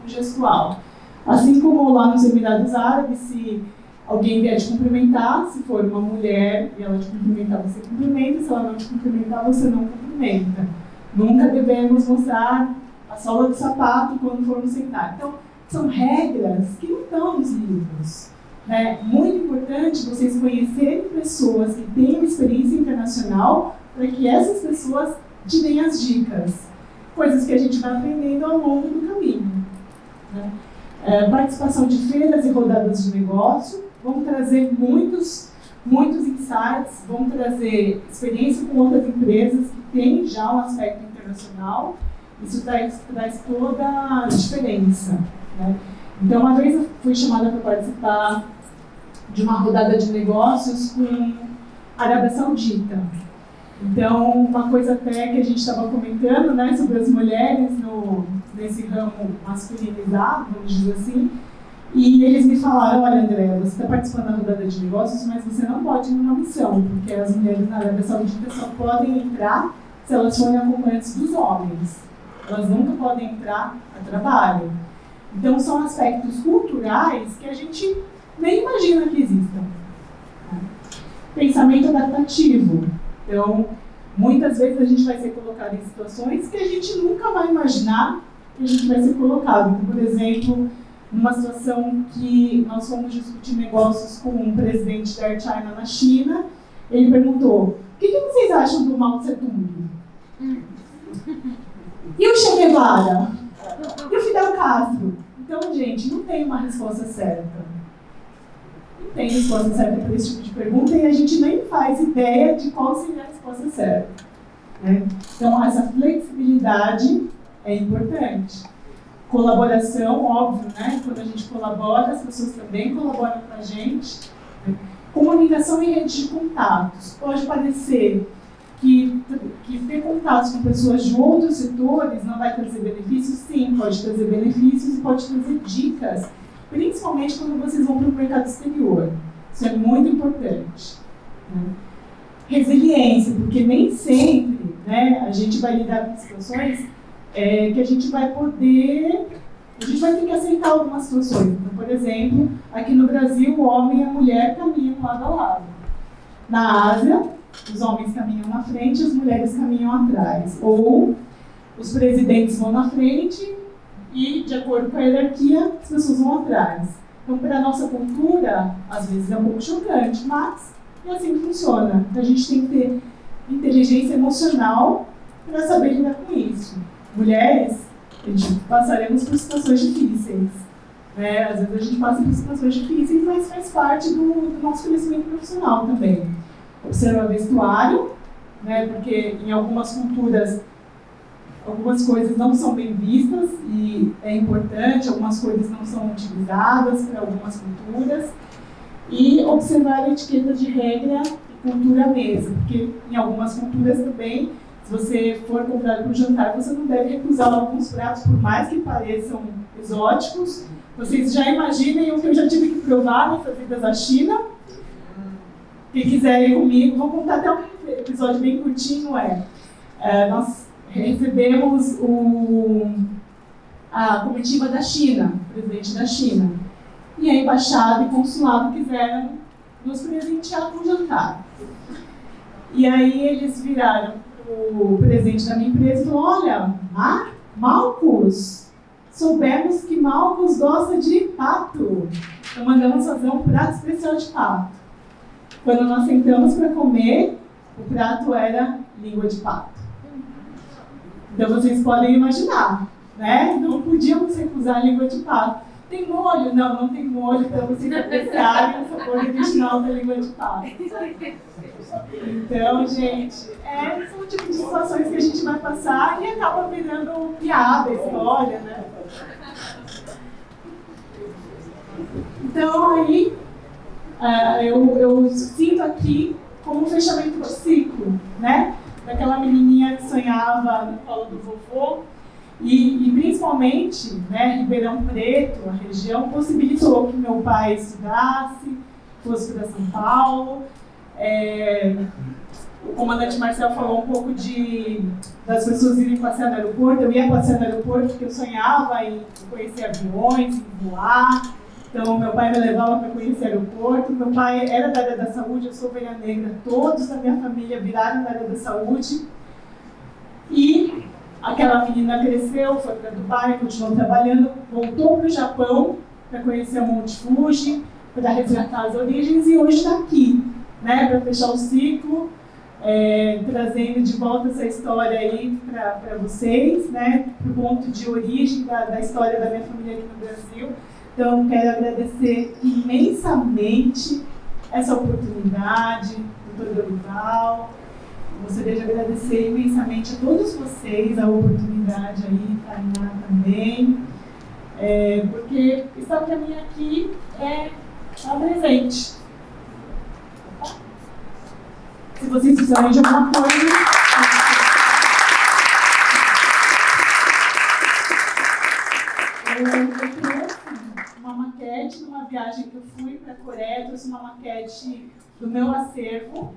Speaker 5: gestual. Assim como lá nos Emirados Árabes, se alguém vier te cumprimentar, se for uma mulher e ela te cumprimentar, você cumprimenta, se ela não te cumprimentar, você não cumprimenta. Nunca devemos mostrar a sola do sapato quando formos sentar. Então, são regras que não estão nos livros. Né? Muito importante vocês conhecerem pessoas que têm experiência internacional para que essas pessoas te deem as dicas. Coisas que a gente vai aprendendo ao longo do caminho. Né? Participação de feiras e rodadas de negócio, vão trazer muitos insights, vão trazer experiência com outras empresas que têm já um aspecto internacional. Isso traz toda a diferença. Né? Então, uma vez eu fui chamada para participar de uma rodada de negócios com a Arábia Saudita. Então, uma coisa até que a gente estava comentando, né, sobre as mulheres nesse ramo masculinizado, vamos dizer assim, e eles me falaram, olha, André, você está participando da rodada de negócios, mas você não pode ir numa missão, porque as mulheres na Arábia Saudita só podem entrar se elas forem acompanhantes dos homens. Elas nunca podem entrar a trabalho. Então, são aspectos culturais que a gente nem imagina que existam. Pensamento adaptativo. Então, muitas vezes a gente vai ser colocado em situações que a gente nunca vai imaginar que a gente vai ser colocado. Então, por exemplo, numa situação que nós fomos discutir negócios com um presidente da Air China na China, ele perguntou, o que vocês acham do Mao Tse Tung? E o Che Guevara? E o Fidel Castro? Então, gente, não tem uma resposta certa. Não tem resposta certa para esse tipo de pergunta e a gente nem faz ideia de qual seria a resposta certa, né? Então, essa flexibilidade é importante. Colaboração, óbvio, né? Quando a gente colabora, as pessoas também colaboram com a gente. Né? Comunicação e rede de contatos. Pode parecer que ter contatos com pessoas de outros setores não vai trazer benefícios? Sim, pode trazer benefícios e pode trazer dicas, principalmente quando vocês vão para o mercado exterior. Isso é muito importante. Né? Resiliência, porque nem sempre, né, a gente vai lidar com situações que a gente vai ter que aceitar algumas situações. Então, por exemplo, aqui no Brasil, o homem e a mulher caminham lado a lado. Na Ásia, os homens caminham na frente e as mulheres caminham atrás. Ou os presidentes vão na frente e, de acordo com a hierarquia, as pessoas vão atrás. Então, para a nossa cultura, às vezes é um pouco chocante, mas é assim que funciona. Então, a gente tem que ter inteligência emocional para saber lidar com isso. Mulheres, a gente passaremos por situações difíceis. Né? Às vezes a gente passa por situações difíceis, mas faz parte do nosso crescimento profissional também. Observar vestuário, né? Porque em algumas culturas algumas coisas não são bem vistas e é importante, algumas coisas não são utilizadas para algumas culturas. E observar a etiqueta de regra e cultura mesa, porque em algumas culturas também, se você for convidado para um jantar, você não deve recusar alguns pratos, por mais que pareçam exóticos. Vocês já imaginem o que eu já tive que provar nessas idas à China. Quem quiser ir comigo, vou contar até um episódio bem curtinho, nós recebemos a comitiva da China, o presidente da China, e a embaixada e consulado quiseram nos presentear com um jantar. E aí eles viraram o presidente da minha empresa e falaram: olha, Malcos, soubemos que Malcos gosta de pato, então mandamos fazer um prato especial de pato. Quando nós sentamos para comer, o prato era língua de pato. Então vocês podem imaginar, né? Não podíamos recusar a língua de pato. Tem molho? Não, não tem molho, então vocês apreciarem o sabor original da língua de pato. Então, gente, são o tipo de situações que a gente vai passar e acaba virando piada, história, né? Então, aí, eu sinto aqui como um fechamento de ciclo, né? Daquela menininha que sonhava no colo do vovô. E principalmente, né, Ribeirão Preto, a região, possibilitou que meu pai estudasse, fosse para São Paulo. O comandante Marcel falou um pouco das pessoas irem passear no aeroporto. Eu ia passear no aeroporto porque eu sonhava em conhecer aviões, em voar. Então, meu pai me levava para conhecer o aeroporto. Meu pai era da área da saúde, eu sou ovelha negra. Todos da minha família viraram da área da saúde. E aquela menina cresceu, foi para Dubai, continuou trabalhando, voltou para o Japão para conhecer o Monte Fuji, para resgatar as origens e hoje está aqui, né, para fechar o ciclo, trazendo de volta essa história aí para vocês, né, para o ponto de origem da história da minha família aqui no Brasil. Então, quero agradecer imensamente essa oportunidade, doutor Dorival. Gostaria de agradecer imensamente a todos vocês a oportunidade aí, Tainá também, porque estar para mim aqui é um presente. Se vocês precisarem de alguma coisa, eu trouxe uma maquete numa viagem que eu fui para a Coreia, trouxe uma maquete do meu acervo,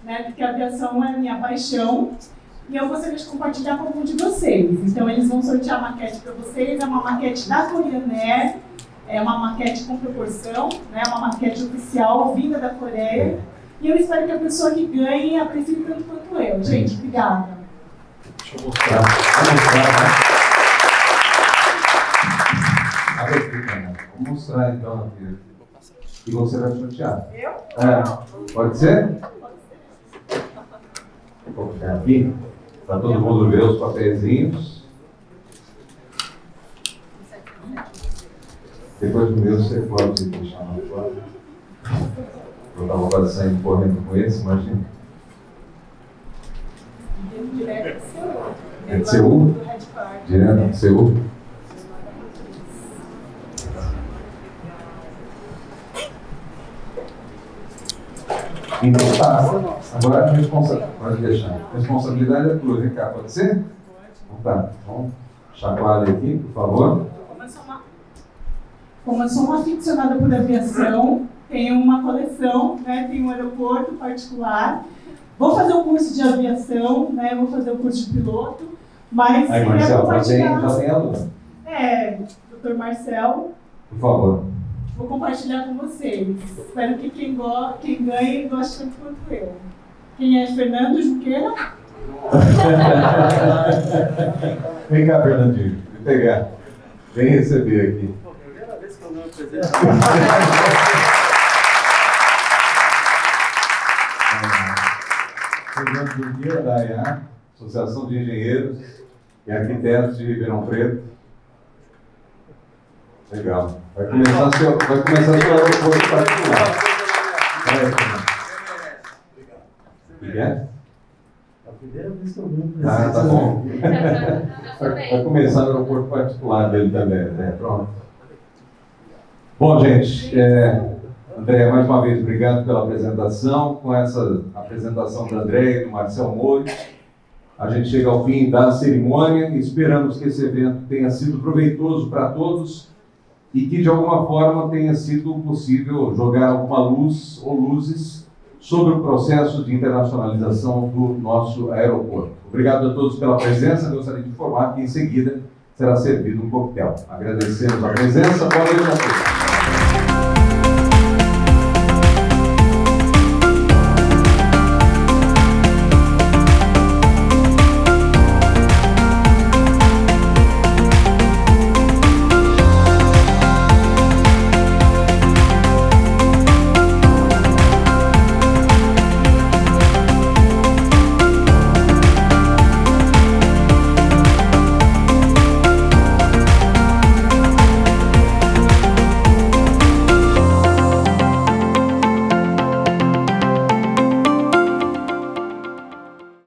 Speaker 5: né, porque a aviação é a minha paixão, e eu gostaria de compartilhar com algum de vocês. Então, eles vão sortear a maquete para vocês, é uma maquete da Korean Air, é uma maquete com proporção, né, uma maquete oficial, vinda da Coreia, e eu espero que a pessoa que ganhe aprecie tanto quanto eu. Gente, obrigada.
Speaker 1: Deixa eu mostrar. Vou mostrar, então, aqui. E você vai sortear.
Speaker 5: Eu?
Speaker 1: Pode ser? Vou ficar aqui. Para todo mundo ver os papeizinhos. Depois do meu, você pode deixar na foto. Eu estava quase saindo correndo com esse, imagina. É de Seul? Direto de Seul? Então tá. Agora pode deixar. Responsabilidade é tua, vem cá, pode ser? Então tá. Então, chacoalhe aqui, por favor.
Speaker 5: Como eu sou uma aficionada por aviação, tenho uma coleção, né, tenho um aeroporto particular. Vou fazer um curso de aviação, né, vou fazer o curso de piloto, mas...
Speaker 1: Aí, Marcelo, já tem aluna.
Speaker 5: Dr. Marcelo.
Speaker 1: Por favor.
Speaker 5: Vou compartilhar com vocês. Espero que quem ganhe goste tanto quanto eu. Quem é Fernando Junqueira?
Speaker 1: Vem cá, Fernandinho. Vem pegar. Vem receber aqui.
Speaker 6: Primeira vez que eu ganho presente.
Speaker 1: Fernando Junqueira, da AEA, Associação de Engenheiros e Arquitetos de Ribeirão Preto. Legal. Vai começar seu aeroporto particular. O que é?
Speaker 6: É a primeira vez que eu ganho presente.
Speaker 1: Ah, tá bom. Vai começar o aeroporto particular dele também, né? Pronto. Bom, gente, André, mais uma vez, obrigado pela apresentação. Com essa apresentação do André e do Marcel Mori, a gente chega ao fim da cerimônia. Esperamos que esse evento tenha sido proveitoso para todos e que, de alguma forma, tenha sido possível jogar alguma luz ou luzes sobre o processo de internacionalização do nosso aeroporto. Obrigado a todos pela presença. Gostaria de informar que, em seguida, será servido um coquetel. Agradecemos a presença. Boa noite a todos.